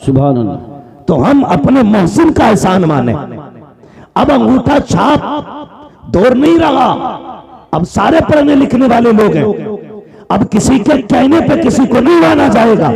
सुभान अल्लाह। तो हम अपने मोहसिन का एहसान माने। अब अंगूठा छाप दौर नहीं रहा, अब सारे पढ़ने लिखने वाले लोग हैं। अब किसी के कहने पे किसी को नहीं माना जाएगा,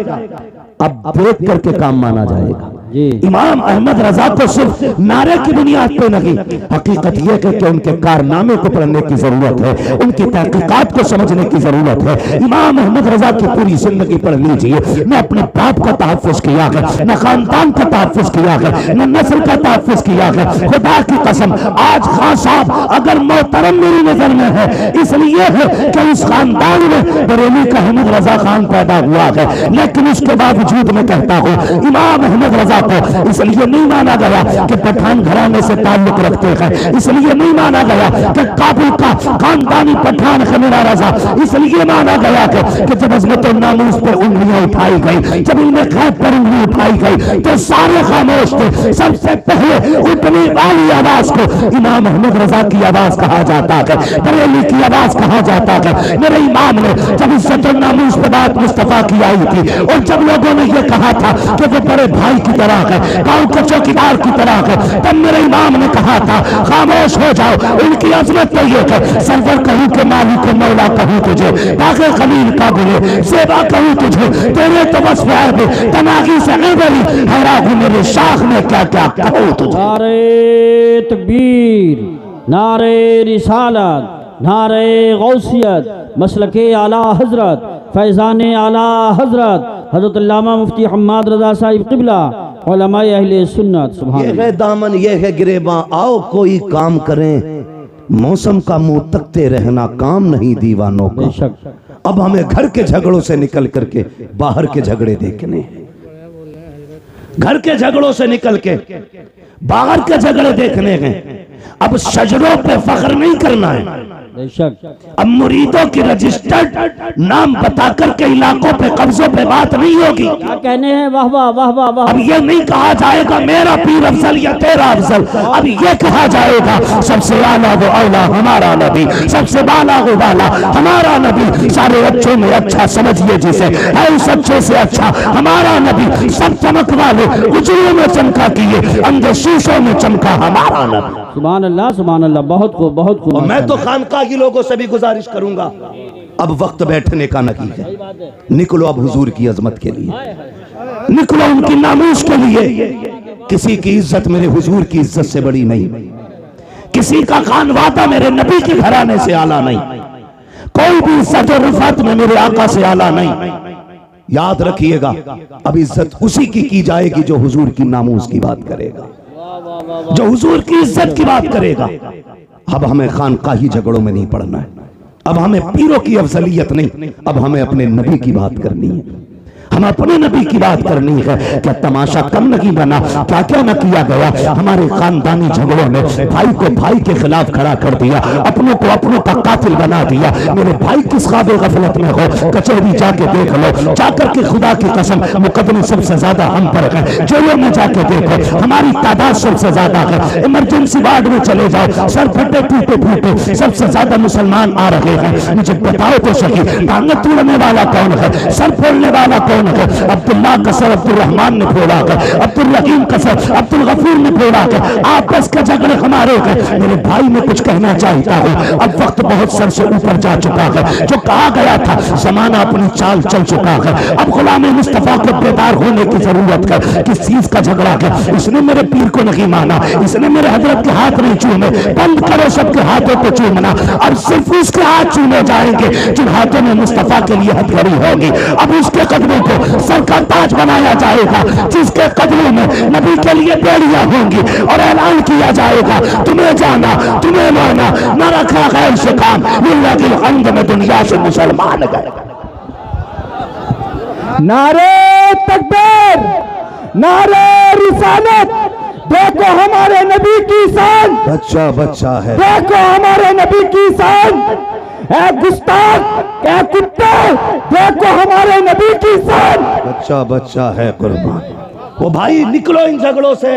अब देख करके काम माना जाएगा। इमाम अहमद रजा को सिर्फ नारे की बुनियाद पे नहीं, हकीकत यह है कि उनके कारनामे को पढ़ने की जरूरत है, उनकी तहकीकात को समझने की जरूरत है। इमाम अहमद रजा की पूरी जिंदगी पढ़ लीजिए, न अपने बाप का तहफ़्फ़ुज़ किया है, न खानदान का तहफ़्फ़ुज़ किया है, न नस्ल का तहफ़्फ़ुज़ किया है। खुदा की कसम, आज खान साहब अगर मोहतरम मेरी नजर में है इसलिए है कि इस खानदान में बरेली का अहमद रजा खान पैदा हुआ है, लेकिन उसके बावजूद मैं कहता हूँ इमाम अहमद रजा को इसलिए नहीं माना गया कि पठान घराने से ताल्लुक रखते हैं, इसलिए नहीं माना गया कि काबुल का खानदानी पठान है मेरा रजा, इसलिए माना गया कि जब अज़मत और नामूस पर उंगलियां उठाई गई, जब इनमें खैर पर उंगली उठाई गई तो सारे खामोश थे। सबसे पहले उठने वाली आवाज को इमाम अहमद रजा की आवाज कहा जाता है, बरेली की आवाज कहा जाता है। मेरे इमाम ने जब इज्जत और नामूस पर बात मुस्तफा की आई थी और जब लोगों ने यह कहा था कि वो बड़े भाई की तरह है, गांव के चौकीदार की तरह है, तब मेरे इमाम ने कहा था खामोश हो जाओ, उनकी अजमत नहीं है। सरवर कहूं के मालिक मौला कहूं तुझे, बागे खलील का गुले सेवा कहूं तुझे, तेरे तो बस है तनागी से गैबरी हैरा हूं मेरे शाख में क्या क्या कहूं तुझे। नारे तकबीर, नारे रिसालत, नारे गौसियत, मसलके आला हजरत, फैज़ाने आला हजरत हजरत अल्लामा मुफ्ती हम्माद रजा साहिब क़िबला उलमाए अहले सुन्नत। सुभान ये है दामन, ये है गिरेबां, आओ कोई काम करें, मौसम का मुंह तकते रहना काम नहीं दीवानों का। अब हमें घर के झगड़ों से निकल करके बाहर के झगड़े देखने हैं, घर के झगड़ों से निकल के बाहर के झगड़े देखने हैं। अब शजरों पे फख्र नहीं करना है, अब मुरीदों की रजिस्टर्ड नाम बताकर के इलाकों पे कब्जों पे बात नहीं होगी। क्या कहने हैं, वाह वाह वाह वाह वाह। अब ये नहीं कहा जाएगा मेरा पीर अफजल या तेरा अफजल, अब ये कहा जाएगा सबसे आला वो औला हमारा नबी, सबसे बाला वो बाला हमारा नबी, सारे अच्छों में अच्छा समझिए जिसे है उस अच्छे से अच्छा हमारा नबी, सब चमक वाले उजलों में चमका किए अंदर शीशों में चमका हमारा नबी। सुभान अल्लाह सुभान अल्लाह, बहुत खूब बहुत खूब। मैं तो खानका की लोगों से भी गुजारिश करूंगा, अब वक्त बैठने का नहीं है, निकलो अब हुजूर की अजमत के लिए, निकलो उनकी नामूस के लिए। किसी की इज्जत मेरे हुजूर की इज्जत से बड़ी नहीं, किसी का खानवादा मेरे नबी के घराने से आला नहीं, कोई भी इज्जत और रिफत में मेरे आका से आला नहीं। याद रखिएगा, अब इज्जत उसी की जाएगी जो हुजूर की नामूस की बात करेगा, जो हुजूर की इज्जत की बात करेगा। अब हमें खानकाही झगड़ों में नहीं पड़ना है, अब हमें पीरों की अफजलियत नहीं, अब हमें अपने नबी की बात करनी है, हम अपने नबी की बात करनी है। क्या तमाशा कम नहीं बना, क्या क्या न किया गया। हमारे खानदानी झगड़ों ने भाई को भाई के खिलाफ खड़ा कर दिया, अपनों को अपनों का कातिल बना दिया। मेरे भाई किस ख्वाबे गफलत में हो, कचहरी जाके देख लो, जाकर के खुदा की कसम मुकदमे सबसे ज्यादा हम पर है, जेलों में जाके देखो हमारी तादाद सबसे ज्यादा है। इमरजेंसी वार्ड में चले जाओ, सर फटे टूटे फूटे सबसे ज्यादा मुसलमान आ रहे हैं। मुझे बताओ तो सही, टांगे तोड़ने वाला कौन है, सर फोड़ने वाला कौन है? अब्दुल्ला का सर अब्दुल रहमान ने फोड़ा है, अब्दुल रहीम का सर अब्दुल गफूर ने फोड़ा है। आपस के झगड़े हमारे हैं। मेरे भाई में कुछ कहना चाहता हूँ, अब वक्त बहुत सर से ऊपर जा चुका है। जो कहा गया था जमाना अपनी चाल चल चुका है, अब गुलाम मुस्तफा को बेदार होने की जरूरत है। किस चीज का झगड़ा है? इसने मेरे पीर को नहीं माना, इसने मेरे हजरत के हाथ नहीं चूमे, बंद करो सबके हाथों को चूमना। अब सिर्फ उसके हाथ चूमे जाएंगे जिन हाथों में मुस्तफा के लिए हथकड़ी होगी। अब उसके कदमों को सर का ताज बनाया जाएगा, जिसके कदमों में नबी के लिए बेड़ियां होंगी और ऐलान किया जाएगा तुम्हें जाना तुम्हें माना, न रखा गैर से काम, लिल्लाहिल हम्द में दुनिया से मुसलमान गए। नारे तकबीर, नारे रिसालत, देखो हमारे नबी की शान, बच्चा बच्चा है, देखो हमारे नबी की शान। ऐ गुस्ताख, ऐ कुत्ते, देखो हमारे नबी की शान। बच्चा बच्चा है कुर्बान। वो भाई निकलो इन झगड़ों से,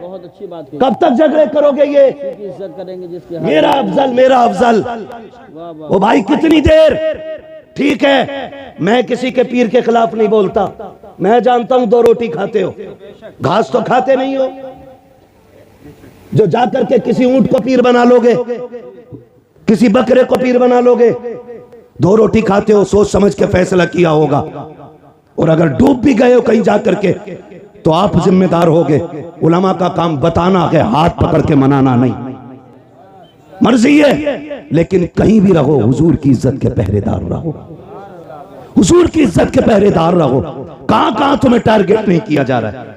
बहुत अच्छी बात है। कब तक झगड़े करोगे? ये इज्जत करेंगे जिसके मेरा अफजल मेरा अफजल। वो भाई कितनी देर? ठीक है, मैं किसी के पीर के खिलाफ नहीं बोलता, मैं जानता हूं 2 रोटी खाते हो, घास तो खाते नहीं हो जो जाकर के किसी ऊंट को पीर बना लोगे, किसी बकरे को पीर बना लोगे। 2 रोटी खाते हो, सोच समझ के फैसला किया होगा। और अगर डूब भी गए हो कहीं जाकर के तो आप जिम्मेदार होगे। उलमा का काम बताना है, हाथ पकड़ के मनाना नहीं। मर्जी है, लेकिन कहीं भी रहो हुजूर की इज्जत के पहरेदार रहो, हुजूर की इज्जत के पहरेदार रहो। कहां कहां तुम्हें टारगेट नहीं किया जा रहा है,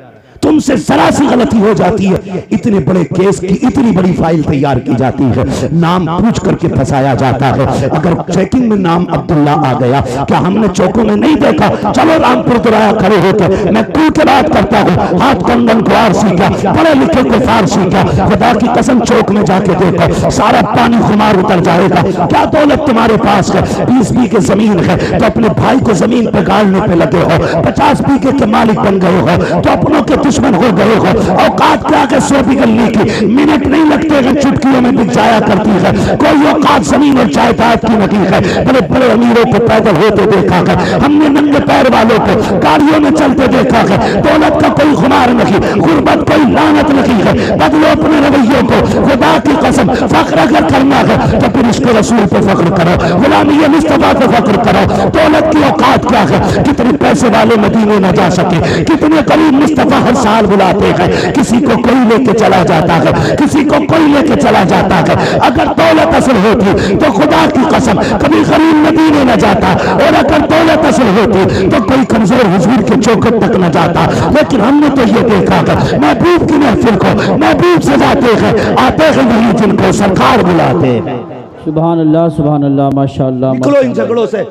तुमसे जरा सी गलती हो जाती है, इतने बड़े केस की इतनी बड़ी फाइल तैयार की जाती है, नाम पूछ करके फंसाया जाता है। अगर चेकिंग में नाम अब्दुल्ला आ गया, क्या हमने चौकों में नहीं देखा? चलो रामपुर दोराया खड़े होकर मैं तू के बात करता हूँ, हाथ कंगन को आरसी का, पढ़े लिखे को फारसी का, खुदा की कसम चौक में जाके देखो सारा पानी खुमार उतर जाएगा। क्या दौलत तुम्हारे पास है? 20 बीघे जमीन है तो अपने भाई को जमीन पे गाड़ने पे लगे हो, 50 बीघे के मालिक बन गए हो तो अपनों के दुश्मन हो गए हो। औकात क्या के 100 बिगलने की मिनट नहीं लगते हैं, चुटकियों में बिक जाया करती है। कोई औकात जमीन और जायदाद की नहीं है। बड़े बड़े अमीरों को पैदल होते देखा है हमने, नंगे पैर वालों को गाड़ियों में चलते देखा है। दौलत का कोई खुमार नहीं, गुर्बत कोई लानत नहीं है। बदलो अपने रवैयों को, खुदा की कसम फख्र अगर करना है तो फिर इसके रसूल पे फख्र करो, गुलामी मुस्तफा पे फख्र करो। दौलत की औकात क्या है? कितने पैसे वाले मदीने न जा सके, कितने करीब मुस्तफा हर साल बुलाते हैं, किसी को कोई लेके चला जाता है, किसी को कोई लेके चला जाता है। अगर दौलत असल होती तो खुदा की कसम कभी गरीब मदीने न जाता, और अगर दौलत असल होती तो कोई कमजोर हुजूर के चौखट तक न जाता। लेकिन हमने तो ये देखा है महबूब की महफिल को महबूब सजाते हैं, आते हैं वही जिनको सरकार बुलाते हैं। सुभान अल्लाह माशाअल्लाह। निकलो इन झगड़ों से।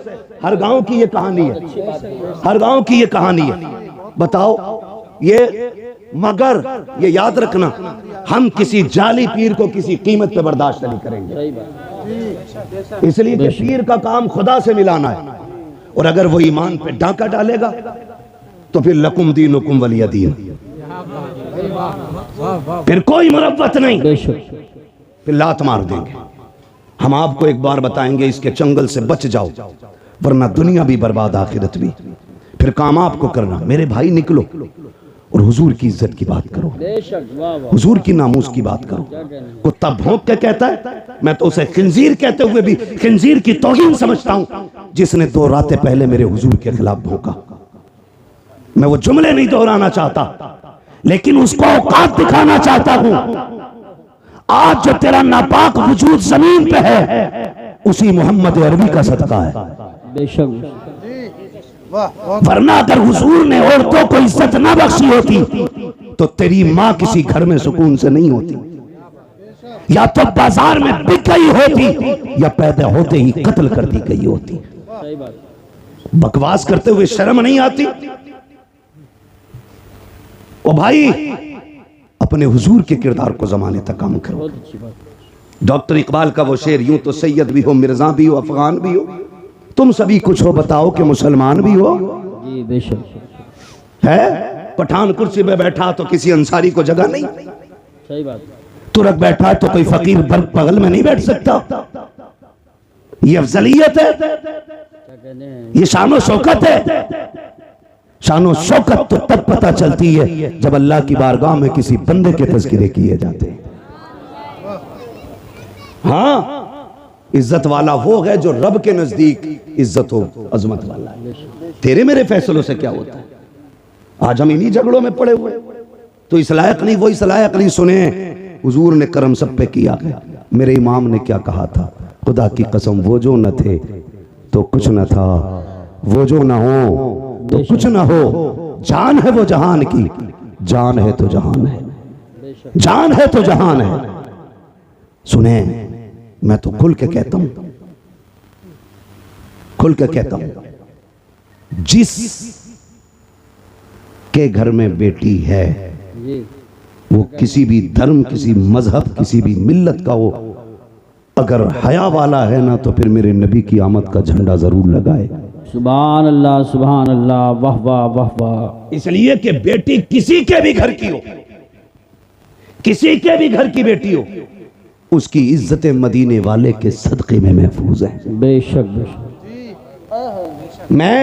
हर गांव की ये कहानी है, हर गांव की ये कहानी है। बताओ ये, मगर ये याद रखना, हम किसी जाली पीर को किसी कीमत पे बर्दाश्त नहीं करेंगे, इसलिए कि पीर का काम खुदा से मिलाना है। और अगर वो ईमान पे डाका डालेगा तो फिर लकुम दीनुकुम वलिय दीन, फिर कोई मुरव्वत नहीं, फिर लात मार देंगे। हम आपको एक बार बताएंगे, इसके चंगल से बच जाओ वरना दुनिया भी बर्बाद आखिरत भी। फिर काम आपको करना। मेरे भाई निकलो और हुजूर की इज्जत की बात करो, हुजूर की नामूस की बात करो। कुत्ता भौंक के कहता है, मैं तो उसे खिंजीर कहते हुए भी खिंजीर की तौहीन समझता हूं, जिसने 2 रातें पहले मेरे हुजूर के खिलाफ भौंका। मैं वो जुमले नहीं दोहराना चाहता, लेकिन उसको औकात दिखाना चाहता हूं। आज जो तेरा नापाक वजूद जमीन पे है उसी मोहम्मद अरबी का सदका है, बेशक। वरना अगर हुजूर ने औरतों को इज्जत ना बख्शी होती तो तेरी माँ किसी घर में सुकून से नहीं होती, या तो बाजार में बिक गई होती या पैदा होते ही कत्ल कर दी गई होती। बकवास करते हुए शर्म नहीं आती? ओ भाई, अपने हुजूर के किरदार को जमाने तक काम करो। डॉक्टर इकबाल का वो शेर, यूं तो सैयद भी हो, मिर्जा भी हो, अफगान भी हो, तुम सभी कुछ हो, बताओ कि मुसलमान भी हो। जी बेशक है पठान कुर्सी पे बैठा तो किसी अंसारी को जगह नहीं, सही बात। तुरक बैठा तो कोई फकीर बगल में नहीं बैठ सकता। ये अफजलियत है, ये शानो शौकत है। शानो शौकत तो तब पता चलती है जब अल्लाह की बारगाह में किसी बंदे के तज़किरे किए जाते हैं। हाँ, इज्जत वाला वो है जो रब के नजदीक इज्जत हो, अजमत वाला है। तेरे मेरे फैसलों से क्या होता है? आज हम इन्हीं झगड़ों में पड़े हुए, तो इस लायक नहीं वो इस लायक नहीं। सुने, हुजूर ने करम सब पे किया है। मेरे इमाम ने क्या कहा था? खुदा की कसम, वो जो न थे तो कुछ न था, वो जो ना हो तो कुछ ना हो। जान है वो जहान की, जान है तो जहान है, जान है तो जहान है। सुने, मैं तो खुल के कहता हूं, खुल के कहता हूं, जिस के घर में बेटी है वो किसी भी धर्म, किसी मजहब, किसी भी मिल्लत का हो, अगर हया वाला है ना तो फिर मेरे नबी की आमद का झंडा जरूर लगाए। सुभान अल्लाह, वाह वाह वाह वाह। इसलिए कि बेटी किसी के भी घर की हो, किसी के भी घर की बेटी हो, उसकी इज्जत मदीने वाले के सदक़े में महफूज है। बेशक बेशक। मैं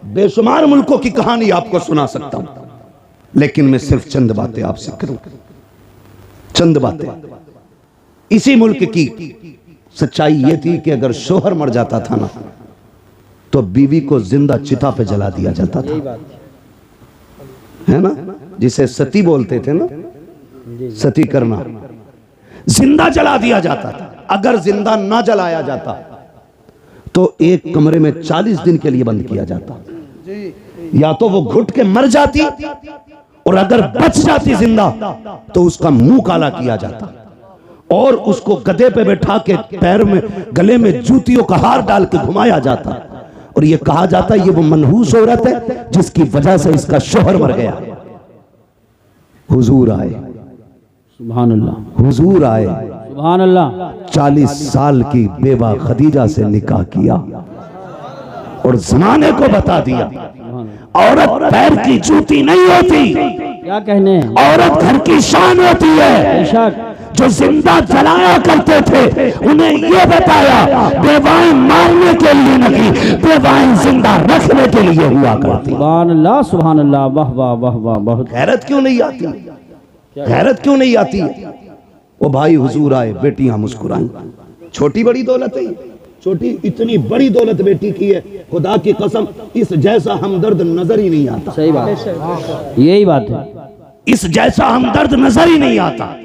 बेशुमार मुल्कों की कहानी आपको सुना सकता हूं, लेकिन मैं सिर्फ चंद बातें आपसे करूं, चंद बातें। इसी मुल्क की सच्चाई यह थी कि अगर शोहर मर जाता था ना, तो बीवी को जिंदा चिता पे जला दिया जाता था, है ना, जिसे सती बोलते थे ना, सती करना, जिंदा जला दिया जाता था। अगर जिंदा ना जलाया जाता तो एक कमरे में 40 दिन के लिए बंद किया जाता। या तो वो घुट के मर जाती, और अगर बच जाती जिंदा तो उसका मुंह काला किया जाता, और उसको गधे पे बैठा के पैर में गले में जूतियों का हार डाल के घुमाया जाता, और ये कहा जाता ये वो मनहूस औरत है जिसकी वजह से इसका शोहर मर गया। हुजूर आए, सुभान अल्लाह, हुजूर आए, सुभान अल्लाह। 40 साल की बेवा खदीजा से निकाह किया और जमाने को बता दिया औरत पैर की जूती नहीं होती, क्या कहने, औरत घर की शान होती है। बेशक जो जिंदा जलाया करते थे उन्हें यह बताया बेवाएं मारने के लिए नहीं, बेवाएं जिंदा रखने के लिए हुआ करती। सुभान अल्लाह, सुभान अल्लाह, वाह वाह वाह वाह, बहुत। गैरत क्यों नहीं आती, गैरत क्यों नहीं आती? वो भाई हुजूर आए, बेटियां मुस्कुराई। छोटी बड़ी दौलत है, छोटी इतनी बड़ी दौलत बेटी की है, खुदा की कसम इस जैसा हमदर्द नजर ही नहीं आता। सही बात, यही बात है, इस जैसा हमदर्द नजर ही नहीं आता।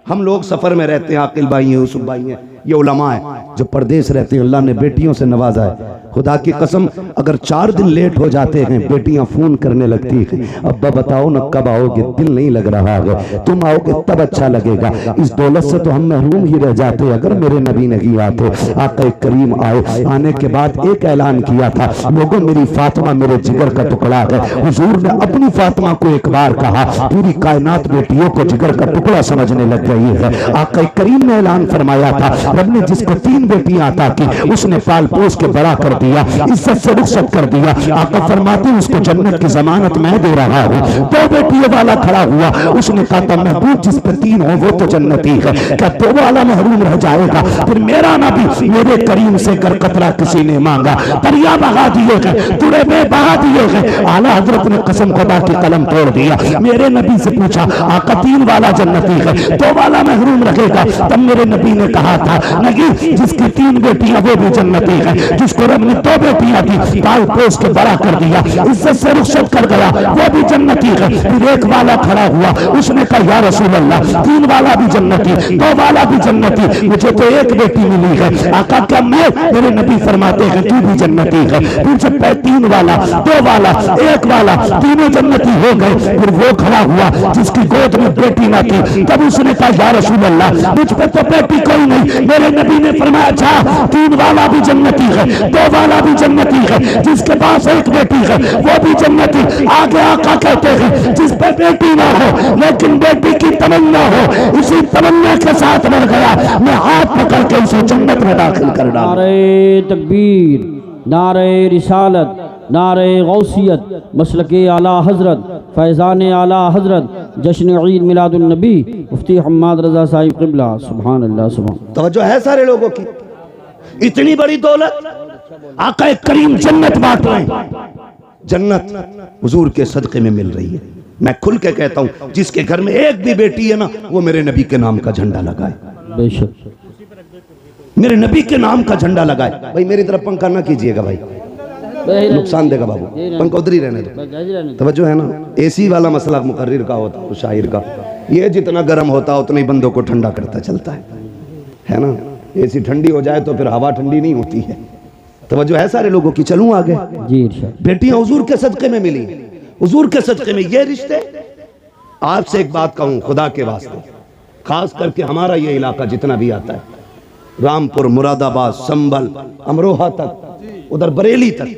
हम लोग सफर में रहते हैं, आकिल भाई हैं, यूसुफ भाई हैं, ये उलमा है जो परदेश रहते हैं, अल्लाह ने बेटियों से नवाजा है। खुदा की कसम अगर 4 दिन लेट हो जाते हैं, बेटियां फोन करने लगती हैं, अब्बा बताओ ना कब आओगे, दिल नहीं लग रहा है, तुम आओगे तब अच्छा लगेगा। इस दौलत से तो हम महरूम ही रह जाते अगर मेरे नबी नहीं आते। आका करीम आए, आने के बाद एक ऐलान किया था, लोगों मेरी फातिमा मेरे जिगर का टुकड़ा है। हुजूर ने अपनी फातिमा को एक बार कहा, पूरी कायनात बेटियों को जिगर का टुकड़ा समझने लग गई है। आका करीम ने ऐलान फरमाया था, रब ने जिसको 3 बेटियां अता की उसने पाल पोस के बड़ा कर दिया, इज्जत से रुखसत कर दिया। आका फरमाते उसको जन्नत की जमानत मैं दे रहा हूँ। 2 बेटियों वाला खड़ा हुआ, उसने कहा था महबूब जिस पर 3 हो वो तो जन्नती है, क्या 2 वाला महरूम रह जाएगा? फिर मेरा नबी मेरे करीम से कर कतरा किसी ने मांगा, दरिया बहा दिए गए, तुड़े में बहा दिए गए। आला हजरत ने कसम खुदा की कलम तोड़ दिया। मेरे नबी से पूछा, आका 3 वाला जन्नती है, 2 वाला महरूम रहेगा? तब मेरे नबी ने कहा था, नहीं जिसकी 3 बेटियां वो भी जन्नती है, जिसको रब ने 2 बेटियां दी, पाल पोस के बड़ा कर दिया, इज्जत से रुखसत कर गया, वो भी जन्नती है। फिर एक वाला खड़ा हुआ, उसने कहा या रसूल अल्लाह 3 वाला भी जन्नती, 2 वाला भी जन्नती, मुझे तो एक बेटी मिली है। आका क्या मैं? मेरे नबी फरमाते हैं तू भी जन्नती है। फिर जब 3 वाला, 2 वाला, 1 वाला, तीनों जन्नती हो गए। फिर वो खड़ा हुआ जिसकी गोद में बेटी ना थी, तब उसने कहा या रसूल अल्लाह मुझ पे तो बेटी कोई नहीं। मेरे नबी ने फरमाया अच्छा 3 वाला भी जन्नती है, 2 वाला भी जन्नती है, जिसके पास एक बेटी है वो भी जन्नती। आगे आका कहते हैं जिस पे बेटी ना हो लेकिन बेटी की तमन्ना हो, इसी तमन्ना के साथ मर गया, मैं हाथ पकड़ के उसे जन्नत में दाखिल कर डाला। नारे तकबीर, नारे रिसालत, नारे गौसियत, मसलके आला हजरत, फैज़ान आला हजरत, जश्न ईद मिलादुन नबी मुफ्ती हम्माद रजा साहिब क़िबला। सुभान अल्लाह, सुभान। तवज्जो है सारे लोगों की, इतनी बड़ी दौलत आका करीम जन्नत बांट रहे हैं, जन्नत हुजूर के सदक़े में मिल रही है। मैं खुल के कहता हूं जिसके घर में एक भी बेटी है ना, वो मेरे नबी के नाम का झंडा लगाए, बेशक मेरे नबी के नाम का झंडा लगाए। भाई मेरी तरफ पंखा ना कीजिएगा भाई, नुकसान देगा बाबू, पंखा उधर ही रहने दो। तवज्जो है ना, एसी वाला मसला मुकर्रिर का होता है, शायर का, ये जितना गर्म होता है उतना ही बंदों को ठंडा करता चलता है ना। एसी ठंडी हो जाए तो फिर हवा ठंडी नहीं होती है। तवज्जो है सारे लोगों की, चलूं आगे जी इरशाद। बेटियां हुजूर के सदक़े में मिली, हुजूर के सदक़े में ये रिश्ते। आपसे एक बात कहूं खुदा के वास्ते, खास करके हमारा ये इलाका जितना भी आता है, रामपुर, मुरादाबाद, संभल, अमरोहा तक, उधर बरेली तक,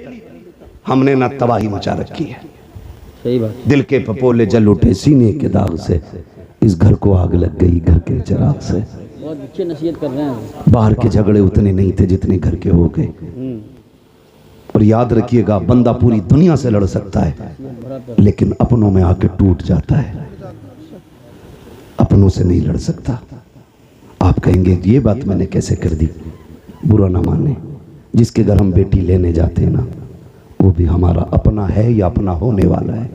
हमने ना तबाही मचा रखी है। सही बात, दिल के पपोले जल उठे सीने के दाग से, इस घर को आग लग गई घर के चिराग से। बहुत अच्छी नसीहत कर रहे हैं। बाहर के झगड़े उतने नहीं थे जितने घर के हो गए। और याद रखिएगा बंदा पूरी दुनिया से लड़ सकता है लेकिन अपनों में आके टूट जाता है, अपनों से नहीं लड़ सकता। आप कहेंगे ये बात मैंने कैसे कर दी, बुरा ना माने। जिसके घर हम बेटी लेने जाते हैं ना, वो भी हमारा अपना है या अपना होने वाला है,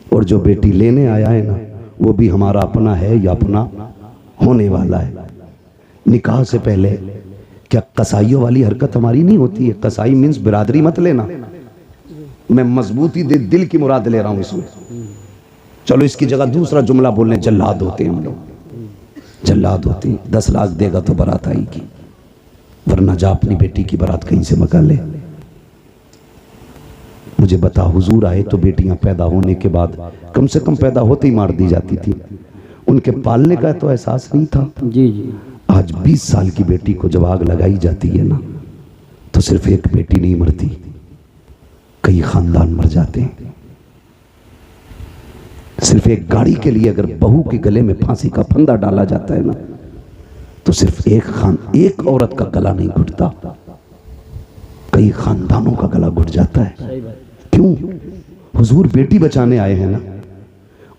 और जो बेटी लेने आया है ना वो भी हमारा अपना है या अपना होने वाला है। निकाह से पहले क्या कसाईयों वाली हरकत हमारी नहीं होती है? कसाई मीन्स बिरादरी मत लेना, मैं मजबूती दिल की मुराद ले रहा हूं इसमें। चलो इसकी जगह दूसरा जुमला बोलने, जल्लाद होते हैं हम लोग, जल्लाद होते हैं। 10 लाख देगा तो बारात आएगी, वरना जा अपनी बेटी की बारात कहीं से मका ले। मुझे बता, हुजूर आए तो बेटियां पैदा होने के बाद कम से कम पैदा होते ही मार दी जाती थी, उनके पालने का तो एहसास नहीं था। जी जी। आज 20 साल की बेटी को जब आग लगाई जाती है ना, तो सिर्फ एक बेटी नहीं मरती, कई खानदान मर जाते हैं। सिर्फ एक गाड़ी के लिए अगर बहू के गले में फांसी का फंदा डाला जाता है ना, तो सिर्फ एक औरत का गला नहीं घुटता, कई खानदानों का गला घुट जाता है। क्यों? हुजूर बेटी बचाने आए हैं ना,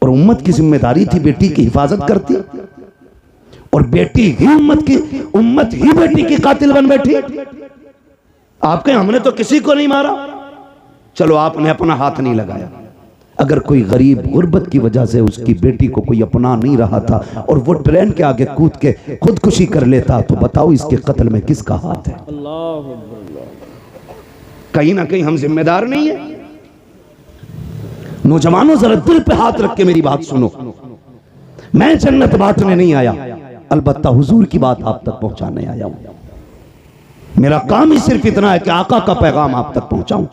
और उम्मत की जिम्मेदारी थी बेटी की हिफाजत करती, और बेटी ही उम्मत ही बेटी की कातिल बन बैठी। आप कहें हमने तो किसी को नहीं मारा, चलो आपने अपना हाथ नहीं लगाया। अगर कोई गरीब गुर्बत की वजह से उसकी बेटी को कोई अपना नहीं रहा था और वो ट्रेन के आगे कूद के खुदकुशी कर लेता, तो बताओ इसके कत्ल में किसका हाथ है? कहीं ना कहीं हम जिम्मेदार नहीं है। नौजवानों जरा दिल पे हाथ रख के मेरी बात सुनो, मैं जन्नत बांटने नहीं आया, अलबत्ता हुजूर की बात आप तक पहुंचाने आया हूं। मेरा काम ही सिर्फ इतना है कि आका का पैगाम आप तक पहुंचाऊं,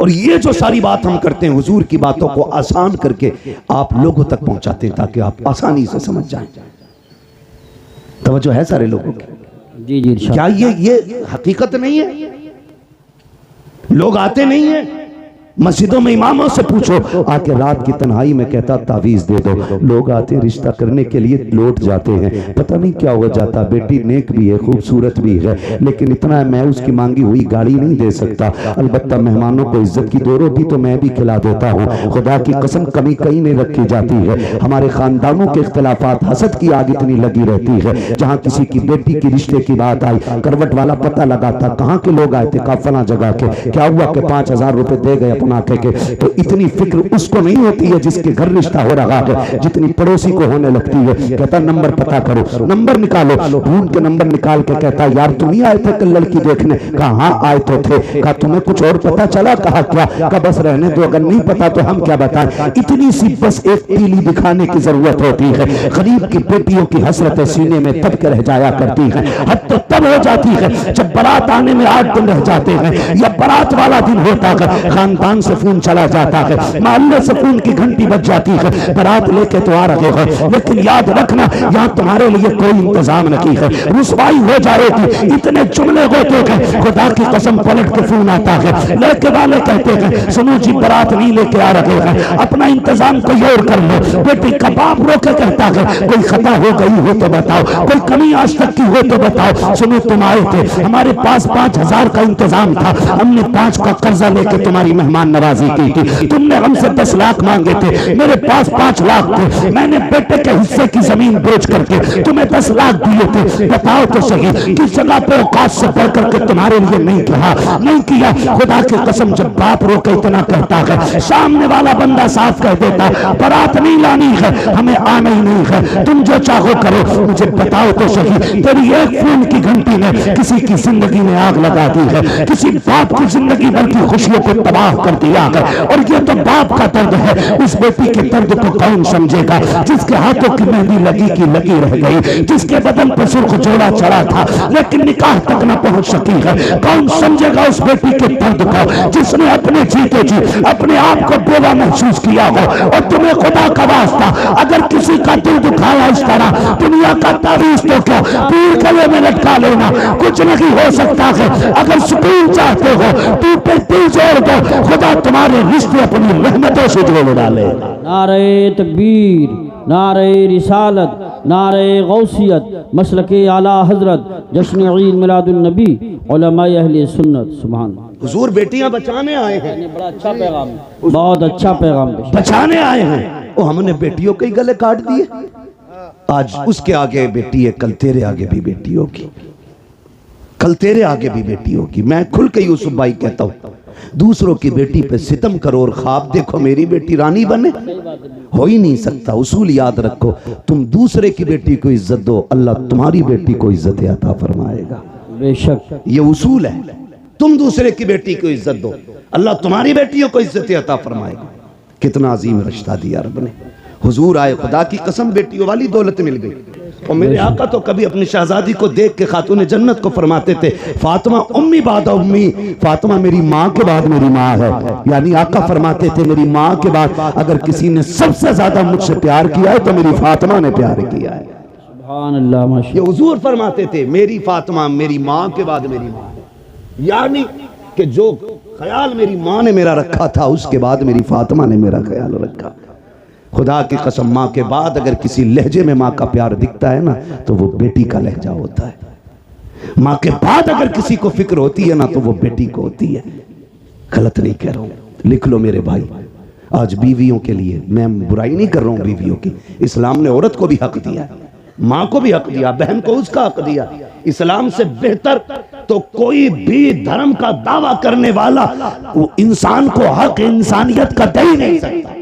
और ये जो सारी बात हम करते हैं हुजूर की बातों को आसान करके आप लोगों तक पहुंचाते हैं ताकि आप आसानी से समझ जाएं। तवज्जो है सारे लोगों की? जी जी। क्या ये हकीकत नहीं है? लोग आते नहीं है मस्जिदों में, इमामों से पूछो आके रात की तन्हाई में कहता तावीज दे दो। लोग आते रिश्ता करने के लिए लौट जाते हैं, पता नहीं क्या हो जाता। बेटी नेक भी है, खूबसूरत भी है, लेकिन इतना है मैं उसकी मांगी हुई गाड़ी नहीं दे सकता। अलबत्ता मेहमानों को इज्जत की 2 रोटी तो मैं भी खिला देता हूँ। खुदा की कसम कमी कहीं नहीं रखी जाती है। हमारे खानदानों के इख्तिलाफात, हसद की आग इतनी लगी रहती है। जहाँ किसी की बेटी की रिश्ते की बात आई, करवट वाला पता लगा था कहाँ के लोग आए थे, काफला जगह के, क्या हुआ कि 5000 रुपए दे गए अपना के, तो इतनी फिक्र उसको नहीं होती है जिसके घर रिश्ता हो रहा है, जितनी पड़ोसी को होने लगती है। कहता नंबर पता करो, नंबर निकालो, ढूंढ के नंबर निकाल के कहता यार तुम ही आए थे कल लड़की देखने? कहा हाँ आए तो थे। कहा तुम्हें कुछ और पता चला? कहा क्या? कहा बस रहने दो, अगर नहीं पता तो हम क्या बताएं। इतनी सी बस एक तीली दिखाने की जरूरत होती है। गरीब की बेटियों की हसरतें सीने में तब के रह जाया करती है। हद तो तब हो जाती है जब बारात आने में 8 दिन रह जाते हैं, या बारात वाला दिन होता है, खानदान से फोन चला जाता है, मोहल्ले से फोन की घंटी बज जाती है, बारात लेके तो आ रहे हो, लेकिन याद रखना यहाँ तुम्हारे लिए कोई इंतजाम नहीं है, रुसवाई हो जाएगी। इतने जुमले होते हैं, खुदा की कसम पलट के फोन आता है, लेके वाले कहते हैं सुनो जी बारात नहीं लेके आ रहे हैं, अपना इंतजाम कोई और कर लो। बेटी का बाप रोके कहता है कोई खता हो गई हो तो बताओ, कोई कमी आज तक की हो तो बताओ। सुनो तुम आए थे, हमारे पास 5000 का इंतजाम था, हमने 5 का कर्जा लेके तुम्हारी मेहमान नवाजी की थी। तुमने हमसे 10 लाख मांगे थे, मेरे पास 5 लाख थे, मैंने बेटे के हिस्से की जमीन बेच करके तुम्हें 10 लाख दिए थे। बताओ तो सही किस जगह पे औकात से बढ़ करके तुम्हारे लिए नहीं कहा, नहीं किया। खुदा की कसम जब बाप रोके इतना कहता है, सामने वाला बंदा साफ कह देता बारात नहीं लानी है, हमें आना ही नहीं है, तुम जो चाहो करो। मुझे बताओ तो सही तेरी एक फोन की घंटी ने किसी की जिंदगी में आग लगा दी है, किसी बाप की जिंदगी भर की खुशियों को तबाह कर दिया है। और ये तो बाप का दर्द है, उस बेटी के दर्द को कौन समझेगा जिसके हाथों की मेहंदी लगी रह गई, जिसके बदन पर सुर्ख जोड़ा चढ़ा था लेकिन निकाह तक न पहुंच सकी है। कौन समझेगा उस बेटी के दर्द को जिसने अपने जीते जी अपने आप को बेवा महसूस किया हो। और तुम्हें खुदा का वास्ता अगर किसी का दिल दुखाया इस तरह, दुनिया का तावीज तो क्या पीर गले में लटका लेना, कुछ नहीं हो सकता है। अगर सुकून चाहते हो टूटे दिल जोड़ दो, खुदा तुम्हारे रिश्ते अपनी रहमतों से जोड़ डाले। नारे तकबीर, नारे रिसालत, नारे गौसियत, मसलके आला हजरत, जश्न ईद मिलादुन नबी, उलमाए अहले सुन्नत। सुभान हुजूर बेटियां बचाने आए हैं, बड़ा अच्छा पैगाम, बहुत अच्छा पैगाम बचाने आए हैं। वो हमने बेटियों के गले काट दिए। आज उसके आगे बेटी है, कल तेरे आगे भी बेटी होगी, कल तेरे आगे भी बेटी होगी। मैं खुल के यूसुफ भाई कहता हूं, दूसरों की बेटी पे सितम करो और ख्वाब देखो मेरी बेटी रानी बने, हो ही नहीं सकता। उसूल याद रखो, तुम दूसरे की बेटी को इज्जत दो, अल्लाह तुम्हारी बेटी को इज्जत अता फरमाएगा। बेशक ये उसूल है। तुम दूसरे की बेटी को इज्जत दो, अल्लाह तुम्हारी बेटियों को इज्जत अता फरमाएगा। कितना अजीम रिश्ता दिया रब ने। हुजूर आए, खुदा की कसम बेटियों वाली दौलत मिल गई। और मेरे आका तो कभी अपनी शहजादी को देख के खातून जन्नत को फरमाते थे, फातिमा उम्मी बादा उम्मी, फातिमा मेरी माँ के बाद मेरी माँ है। यानी आका फरमाते थे मेरी माँ के बाद अगर किसी ने सबसे ज्यादा मुझसे प्यार किया है तो मेरी फातिमा ने प्यार किया है। सुभान अल्लाह माशाअल्लाह। ये हुजूर फरमाते थे मेरी फातिमा मेरी माँ के बाद मेरी माँ है। यानी कि जो ख्याल मेरी माँ ने मेरा रखा था उसके बाद मेरी फातिमा ने मेरा ख्याल रखा। खुदा की कसम, माँ के बाद अगर किसी लहजे में माँ का प्यार दिखता है ना तो वो बेटी का लहजा होता है। माँ के बाद अगर किसी को फिक्र होती है ना तो वो बेटी को होती है। गलत नहीं कह रहा हूं, लिख लो मेरे भाई। आज बीवियों के लिए, मैं बुराई नहीं कर रहा हूं बीवियों की, इस्लाम ने औरत को भी हक दिया, माँ को भी हक दिया, बहन को उसका हक दिया। इस्लाम से बेहतर तो कोई भी धर्म का दावा करने वाला वो इंसान को हक इंसानियत का दे ही नहीं सकता,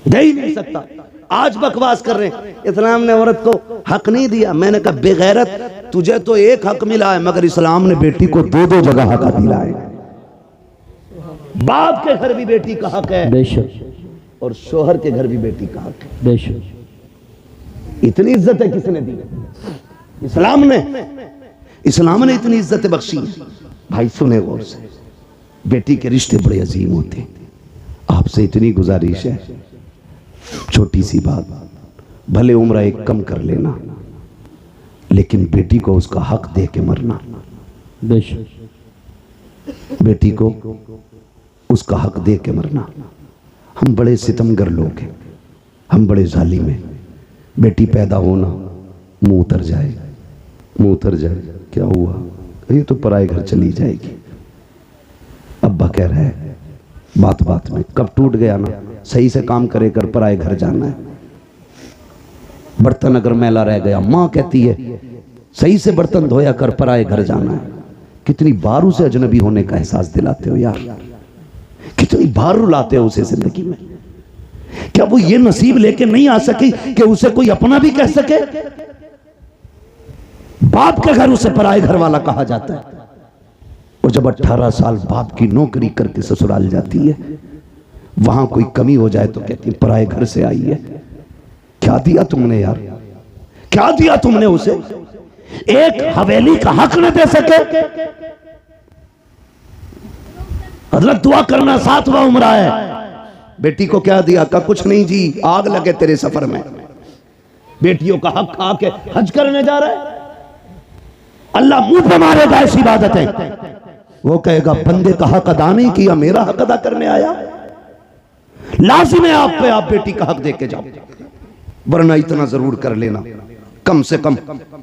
दे ही नहीं सकता। आज बकवास कर रहे हैं इस्लाम ने औरत को हक नहीं दिया। मैंने कहा बेगैरत, तुझे तो एक हक मिला है मगर इस्लाम ने बेटी को दो दो जगह हक दिला है। बाप के घर भी बेटी का हक है बेशक, और शोहर के घर भी बेटी का हक है। बेशक इतनी इज्जत है किसने दी? इस्लाम ने इतनी इज्जत बख्शी है। भाई सुने गौर से, बेटी के रिश्ते बड़े अजीम होते हैं। आपसे इतनी गुजारिश है, छोटी सी बात, भले उम्र एक कम कर लेना लेकिन बेटी को उसका हक दे के मरना। बेशक बेटी को उसका हक दे के मरना। हम बड़े सितमगर लोग हैं, हम बड़े जालिम हैं। बेटी पैदा होना, मुंह उतर जाए, मुंह उतर जाए, क्या हुआ, ये तो पराए घर चली जाएगी। अब्बा कह रहा है बात बात में, कब टूट गया ना, सही से काम करे कर, पराए घर जाना है। बर्तन अगर मैला रह गया, माँ कहती है सही से बर्तन धोया कर, पराए घर जाना है। कितनी बार उसे अजनबी होने का एहसास दिलाते हो यार, कितनी बार रुलाते हो उसे जिंदगी में। क्या वो ये नसीब लेके नहीं आ सकी कि उसे कोई अपना भी कह सके? बाप के घर उसे पराए घर वाला कहा जाता है। और जब 18 साल बाप की नौकरी करके ससुराल जाती है, वहां कोई कमी हो जाए तो कहती है पराए घर से आई है। क्या दिया तुमने यार, क्या दिया तुमने उसे? एक हवेली का हक न दे सके। हजरत दुआ करना 7वां उम्र है। बेटी को क्या दिया? का कुछ नहीं जी, आग लगे तेरे सफर में। बेटियों का हक खा के हज करने जा रहा है, अल्लाह मुंह पे मारेगा ऐसी इबादतें। वो कहेगा बंदे का हक अदा नहीं किया, मेरा हक अदा करने आया। लाजिम है आप पे, आप बेटी का हक दे के जाओ। वरना इतना जरूर कर लेना, कम से कम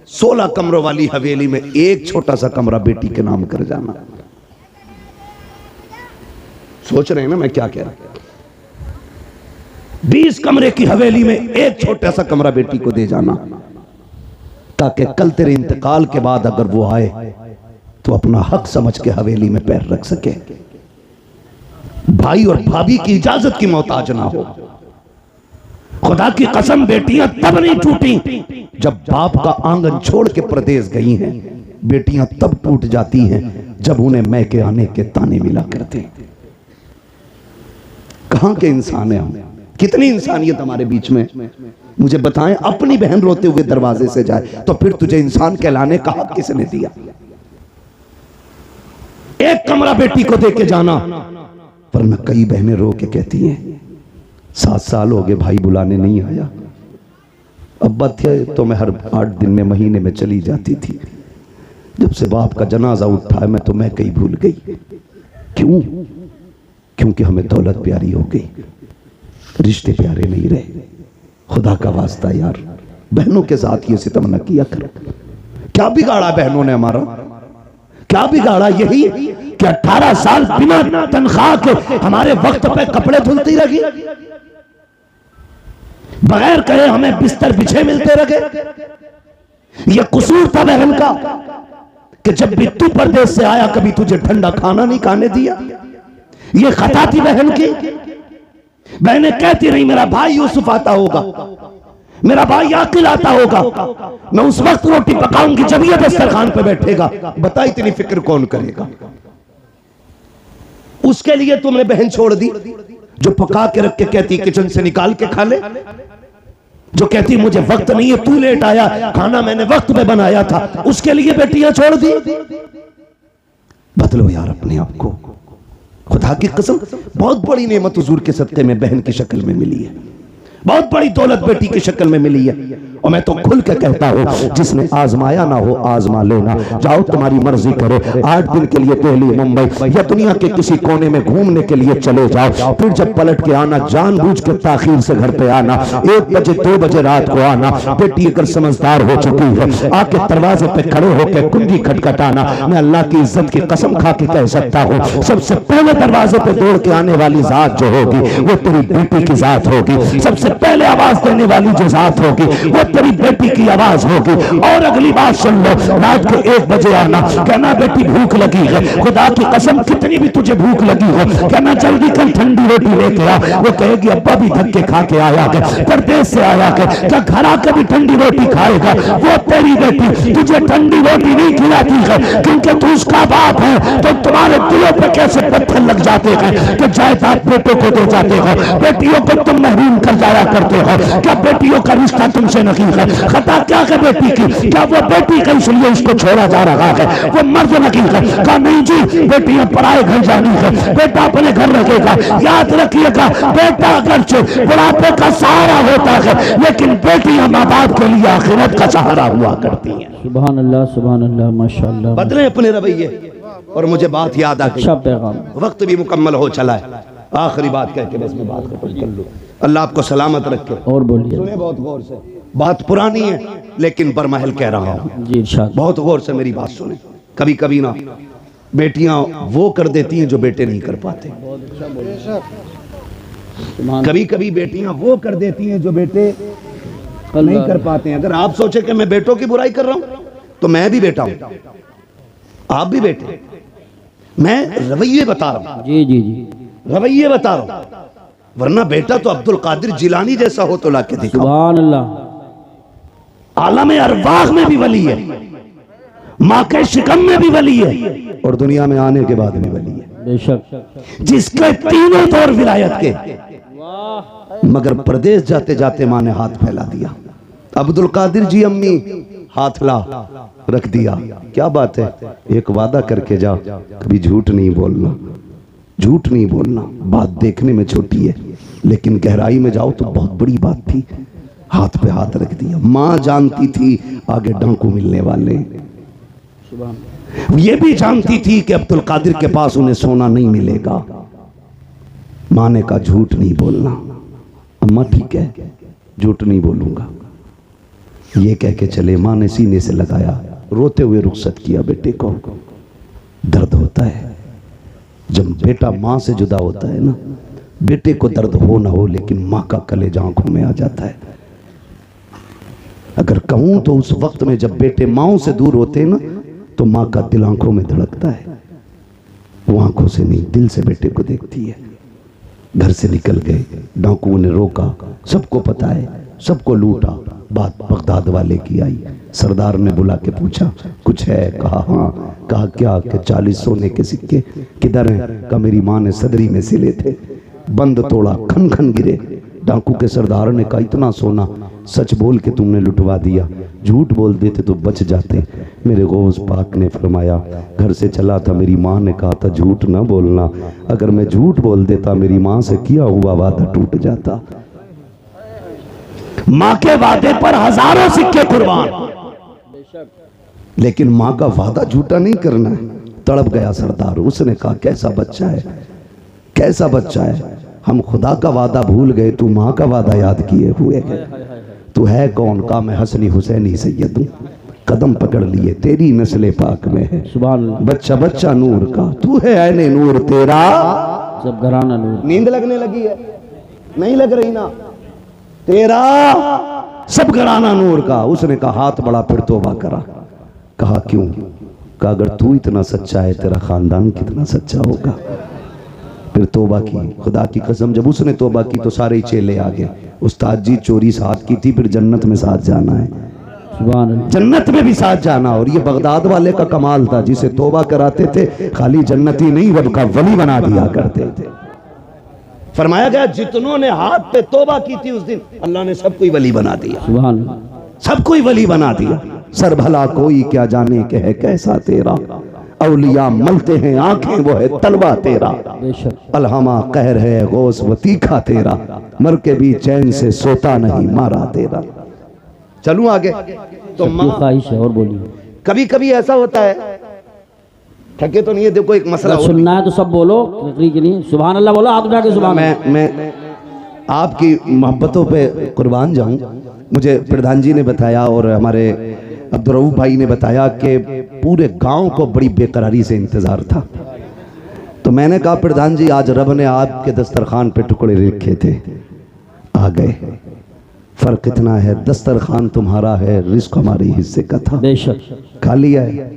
16 कमरों वाली हवेली में एक छोटा सा कमरा बेटी के नाम कर जाना। सोच रहे हैं ना मैं क्या कह रहा हूं? 20 कमरे की हवेली में एक छोटा सा कमरा बेटी को दे जाना, ताकि कल तेरे इंतकाल के बाद अगर वो आए तो अपना हक समझ के हवेली में पैर रख सके, भाई और भाभी की इजाजत की मोहताज ना हो। खुदा की कसम, बेटियां तब नहीं टूटी जब बाप का आंगन छोड़ के परदेश गई हैं। बेटियां तब टूट जाती हैं जब उन्हें मैके आने के ताने मिला करते। कहां के इंसान हैं हम? कितनी इंसानियत हमारे बीच में? मुझे बताएं, अपनी बहन रोते हुए दरवाजे से जाए तो फिर तुझे इंसान कहलाने का हक किसने दिया? एक कमरा बेटी को दे के जाना, वरना कई बहनें रो के कहती हैं 7 साल हो गए भाई बुलाने नहीं आया। अब्बा थे तो मैं हर 8 दिन में, महीने में चली जाती थी। जब से बाप का जनाजा उठा है मैं तो मैं कहीं भूल गई। क्यों? क्योंकि हमें दौलत प्यारी हो गई, रिश्ते प्यारे नहीं रहे। खुदा का वास्ता यार, बहनों के साथ ये सितम न किया कर। क्या बिगाड़ा बहनों ने हमारा? क्या बिगाड़ा? यही कि 18 साल बिना तनख्वाह के हमारे वक्त पे कपड़े धुलती रही, बगैर कहे हमें बिस्तर बिछे मिलते रहे। ये कसूर था बहन का। कि जब भी तू परदेश से आया कभी तुझे ठंडा खाना नहीं खाने दिया। ये खता थी बहन की। बहनें कहती रही मेरा भाई यूसुफ आता होगा, मेरा भाई आकिल आता होगा, मैं उस वक्त रोटी पकाऊंगी जब ये दस्तरखान पे बैठेगा। बता इतनी फिक्र कौन करेगा। उसके लिए तुमने बहन छोड़ दी जो पका के रख के कहती किचन से निकाल के खा ले, जो कहती मुझे वक्त नहीं है, तू लेट आया, खाना मैंने वक्त में बनाया था, उसके लिए बेटियां छोड़ दी। बदलो यार अपने आप को। खुदा की कसम बहुत बड़ी नेमत हुजूर के सदके में बहन की शक्ल में मिली है, बहुत बड़ी दौलत बेटी की शक्ल में मिली है। और मैं तो खुल के कहता हूं जिसने आजमाया ना हो आजमा लेना। जाओ तुम्हारी मर्जी करो, 8 दिन के लिए दिल्ली मुंबई या दुनिया के किसी कोने में घूमने के लिए चले जाओ, फिर जब पलट के आना जानबूझ के ताखीर से घर पे आना, 1 बजे 2 बजे रात को आना। बेटी अगर समझदार हो चुकी है आके दरवाजे पे खड़े होकर कुंडी खटखटाना। मैं अल्लाह की इज्जत की कसम खा के कह सकता हूं सबसे पहले दरवाजे पे दौड़ के आने वाली जात जो होगी वो तेरी बेटी की जात होगी। सबसे पहले आवाज देने वाली जो जात होगी वो तेरी बेटी की आवाज होगी। और अगली बात सुन लो, रात के 1 बजे आना, कहना बेटी भूख लगी है, खुदा की कसम कितनी भी तुझे भूख लगी हो, कहना जल्दी कल ठंडी रोटी लेके आ। वो कहेगी अब्बा भी धक्के खा के आया है, परदेश से आया है, क्या घर आकर भी ठंडी रोटी खाएगा। वो तेरी बेटी तुझे ठंडी रोटी नहीं खिलाती है क्योंकि तू उसका बाप है। तो तुम्हारे दिलों पे कैसे पत्थर लग जाते हैं कि जायदाद बेटों को दे जाते हो, बेटियों को तुम महरूम कर जाया करते हो। क्या बेटियों का रिश्ता तुमसे नहीं है? खता क्या है बेटी की? क्या वो बेटी का इसलिए उसको छोड़ा जा रहा है? वो मर्द नहीं है। कहा नहीं जी बेटियां पराए घर जानी है, बेटा अपने घर रखेगा। याद रखिएगा बेटा अगरचे बुढ़ापे का सहारा होता है लेकिन बेटियां माँ बाप के लिए आखिरत का सहारा हुआ करती हैं। सुभान अल्लाह, सुभान अल्लाह, माशाअल्लाह। बदले अपने रवैये। और मुझे बात याद आ गई, अच्छा पैगाम। वक्त भी मुकम्मल हो चला है। आखिरी बात कह के बस मैं बात खत्म कर लूं। अल्लाह आपको सलामत रखे। और बोलिए। सुने बहुत गौर से, बात पुरानी है लेकिन बरमहल कह रहा हूं जी इरशाद। बहुत गौर से मेरी बात सुने। कभी कभी ना बेटियां वो कर देती हैं जो बेटे नहीं कर पाते। कभी कभी बेटियां वो कर देती हैं जो बेटे नहीं कर पाते हैं। अगर आप सोचे कि मैं बेटों की बुराई कर रहा हूं तो मैं भी बेटा हूं, आप भी बेटे। मैं रवैये बता रहा हूं, जी जी जी, रवैये बता रहा हूं। वरना बेटा तो अब्दुल कादिर जिलानी जैसा हो तो लाके दिखाओ। सुभान अल्लाह। आलम अरवाह में भी वली है, माँ के शिकम में भी वली है और दुनिया में आने के बाद भी वली है। बेशक। जिसके तीनों दौर विलायत के, मगर प्रदेश जाते जाते माँ ने हाथ फैला दिया। अब्दुल कादिर जी अम्मी हाथ ला रख दिया। क्या बात है, एक वादा करके जा, कभी झूठ नहीं बोलना, झूठ नहीं बोलना। बात देखने में छोटी है लेकिन गहराई में जाओ तो बहुत बड़ी बात थी। हाथ पे हाथ रख दिया। माँ जानती थी आगे डांकू मिलने वाले, ये भी जानती थी कि अब्दुल कादिर के पास उन्हें सोना नहीं मिलेगा। माँ ने कहा झूठ नहीं बोलना। अम्मा ठीक है झूठ नहीं बोलूंगा, ये कह के चले। माँ ने सीने से लगाया, रोते हुए रुखसत किया। बेटे को दर्द होता है जब बेटा माँ से जुदा होता है ना, बेटे को दर्द हो ना हो लेकिन माँ का कलेजा आंखों में आ जाता है। अगर कहूं तो उस वक्त में जब बेटे माओ से दूर होते हैं ना तो माँ का दिल आंखों में धड़कता है। वो आंखों से नहीं दिल से बेटे को देखती है। घर से निकल गए, डाकुओं ने रोका, सबको पता है, सबको लूटा। बात बगदाद वाले की आई। सरदार ने बुला के पूछा कुछ है? कहा हाँ। कहा क्या? कि 40 सोने के सिक्के किधर हैं? कहा मेरी माँ ने सदरी में सिले थे। बंद तोड़ा, खन खन गिरे। डाकू के सरदार ने कहा इतना सोना सच बोल के तुमने लुटवा दिया, झूठ बोल देते तो बच जाते। मेरे गौस पाक ने फरमाया घर से चला था, मेरी माँ ने कहा था झूठ ना बोलना। अगर मैं झूठ बोल देता मेरी माँ से किया हुआ वादा टूट जाता। माँ के वादे पर हजारों सिक्के कुर्बान, लेकिन माँ का वादा झूठा नहीं करना है। तड़प गया सरदार। उसने कहा कैसा बच्चा है, कैसा बच्चा है, हम खुदा का वादा भूल गए, तू माँ का वादा याद किए हुए है। तू है कौन? का मैं हसनी हुसैनी सैयद हूँ, कदम पकड़ लिए तेरी नस्ले पाक में है। बच्चा बच्चा नूर का, तू है ऐने नूर तेरा सब घराना नूर। नींद लगने लगी है? नहीं लग रही ना? तेरा सब घराना नूर का। उसने कहा हाथ बड़ा, फिर तौबा करा। कहा क्यों? कहा अगर तू इतना सच्चा है तेरा खानदान कितना सच्चा होगा। फिर तौबा की, खुदा की कसम जब उसने तौबा की तो सारे चेले आ गए। उस्ताद जी चोरी साथ की थी, फिर जन्नत में साथ जाना है, सुभान अल्लाह। जन्नत में भी साथ जाना। और ये बगदाद वाले का कमाल था, जिसे तौबा कराते थे खाली जन्नती नहीं बल्कि वली बना दिया करते थे। फरमाया गया जितनों ने हाथ पे तौबा की थी उस दिन अल्लाह ने सबको ही वली बना दिया, सुभान अल्लाह। सबको ही वली बना दिया। सर भला कोई क्या जाने के है कैसा तेरा, औलिया मलते हैं आंखें वो है तलवा तेरा, बेशक अलहमा कहर है गौस व तीखा तेरा, मर के भी चैन से सोता नहीं मारा तेरा। चलूं आगे तो सबकी ख्वाहिश है। और बोलिए। कभी कभी ऐसा होता है, थके तो नहीं है, देखो एक मसला अगर सुनना है तो सब बोलो, तकरीर के लिए सुभान अल्लाह बोलो, आप जाके सुभान अल्लाह। मैं आपकी मोहब्बतों पे कुर्बान जाऊं। मुझे प्रधान जी ने बताया और हमारे अब्दुर्रऊफ भाई ने बताया कि पूरे गांव को बड़ी बेकरारी से इंतजार था। तो मैंने कहा प्रधान जी आज रब ने आपके दस्तरखान पे टुकड़े रखे थे, आ गए। फर्क इतना है दस्तरखान तुम्हारा है, रिस्क हमारे हिस्से का था, बेशक खा लिया है।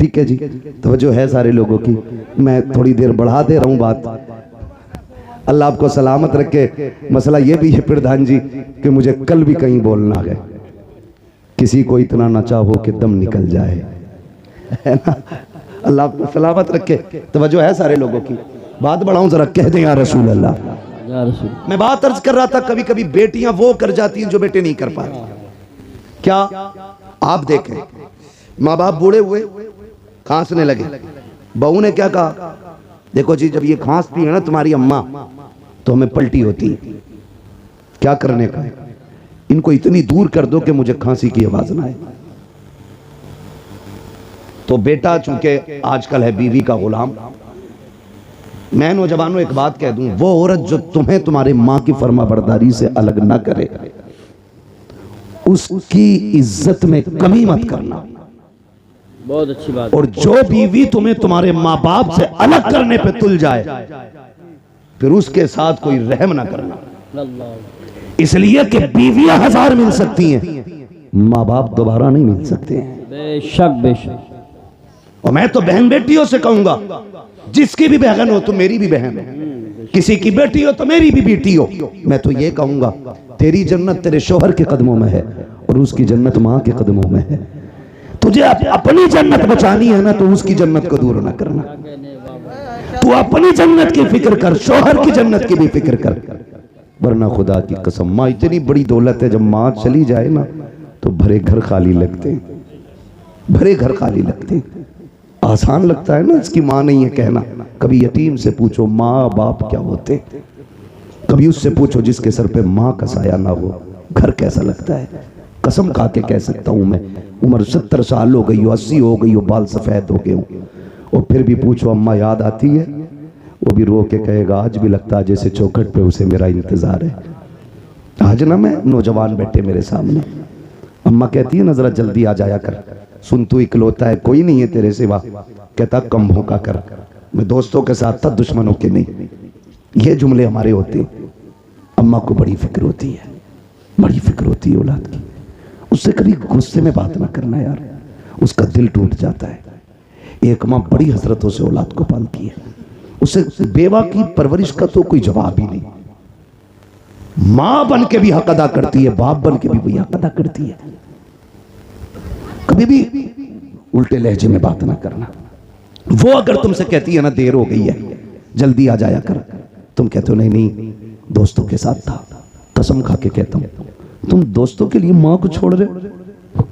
ठीक है जी, तवज्जो है सारे लोगों की। मैं थोड़ी देर बढ़ा दे रहा हूँ बात, अल्लाह आपको सलामत रखे। मसला ये भी है प्रधान जी कि मुझे कल भी कहीं बोलना है, किसी को इतना ना चाहो कि दम निकल जाए, है ना। अल्लाह आपको सलामत रखे। तवज्जो है सारे लोगों की। बात बढ़ाऊं जरा, कह दें या रसूल अल्लाह। या रसूल। मैं बात अर्ज कर रहा था कभी कभी बेटियां वो कर जाती हैं जो बेटे नहीं कर पाते। क्या आप देखें, माँ बाप बूढ़े हुए, खांसने लगे, बहू ने क्या कहा, देखो जी जब ये खांसती है ना तुम्हारी अम्मा तो हमें पलटी होती है। क्या करने का, इनको इतनी दूर कर दो कि मुझे खांसी की आवाज ना आए। तो बेटा चूंकि आजकल है बीवी का गुलाम, मैं नौजवानों एक बात कह दूं, वो औरत जो तुम्हें तुम्हारे माँ की फर्माबरदारी से अलग ना करे उसकी इज्जत में कमी मत करना। बहुत अच्छी बात। और जो बीवी तुम्हें तुम्हारे माँ बाप से अलग करने पे तुल जाए फिर उसके साथ कोई रहम ना करना। इसलिए कि बीवियां 1000 मिल सकती हैं, माँ बाप दोबारा नहीं मिल सकते हैं। बेशक बेशक। और मैं तो बहन बेटियों से कहूंगा, जिसकी भी बहन हो तो मेरी भी बहन हो, किसी की बेटी हो तो मेरी भी बेटी हो। मैं तो ये कहूंगा तेरी जन्नत तेरे शोहर के कदमों में है और उसकी जन्नत माँ के कदमों में है। तुझे अपनी जन्नत बचानी है ना तो उसकी जन्नत को दूर ना करना। तू अपनी जन्नत की फिक्र कर, शोहर की जन्नत की भी फिक्र कर, वरना खुदा की कसम माँ इतनी बड़ी दौलत है, जब माँ चली जाए ना तो भरे घर खाली लगते हैं, भरे घर खाली लगते हैं। आसान लगता है ना इसकी माँ नहीं है कहना। कभी यतीम से पूछो माँ बाप क्या होते, कभी उससे पूछो जिसके सर पे माँ का साया ना हो, घर कैसा लगता है। कसम खा के कह सकता हूँ मैं, उम्र 70 साल हो गई हो, 80 हो गई हो, बाल सफेद हो गए हो, और फिर भी पूछो अम्मा याद आती है, वो भी रो के कहेगा आज भी लगता है जैसे चौखट पे उसे मेरा इंतजार है। आज ना मैं नौजवान बैठे मेरे सामने, अम्मा कहती है ना जरा जल्दी आ जाया कर, सुन तू इकलौता है, कोई नहीं है तेरे सिवा। कहता कम भौंका कर, मैं दोस्तों के साथ था दुश्मनों के नहीं। ये जुमले हमारे होते हैं। अम्मा को बड़ी फिक्र होती है, बड़ी फिक्र होती है औलाद की। उससे कभी गुस्से में बात ना करना यार, उसका दिल टूट जाता है। एक माँ बड़ी हसरतों से औलाद को पालती है, उसे बेवा की परवरिश का तो कोई जवाब ही नहीं। माँ बन के भी हक अदा करती है, बाप बन के भी वही हक अदा करती है। कभी भी उल्टे लहजे में बात ना करना। वो अगर तुमसे कहती है ना देर हो गई है जल्दी आ जाया कर, तुम कहते हो नहीं नहीं दोस्तों के साथ था। कसम खा के कहता हूं, तुम दोस्तों के लिए माँ को छोड़ रहे हो,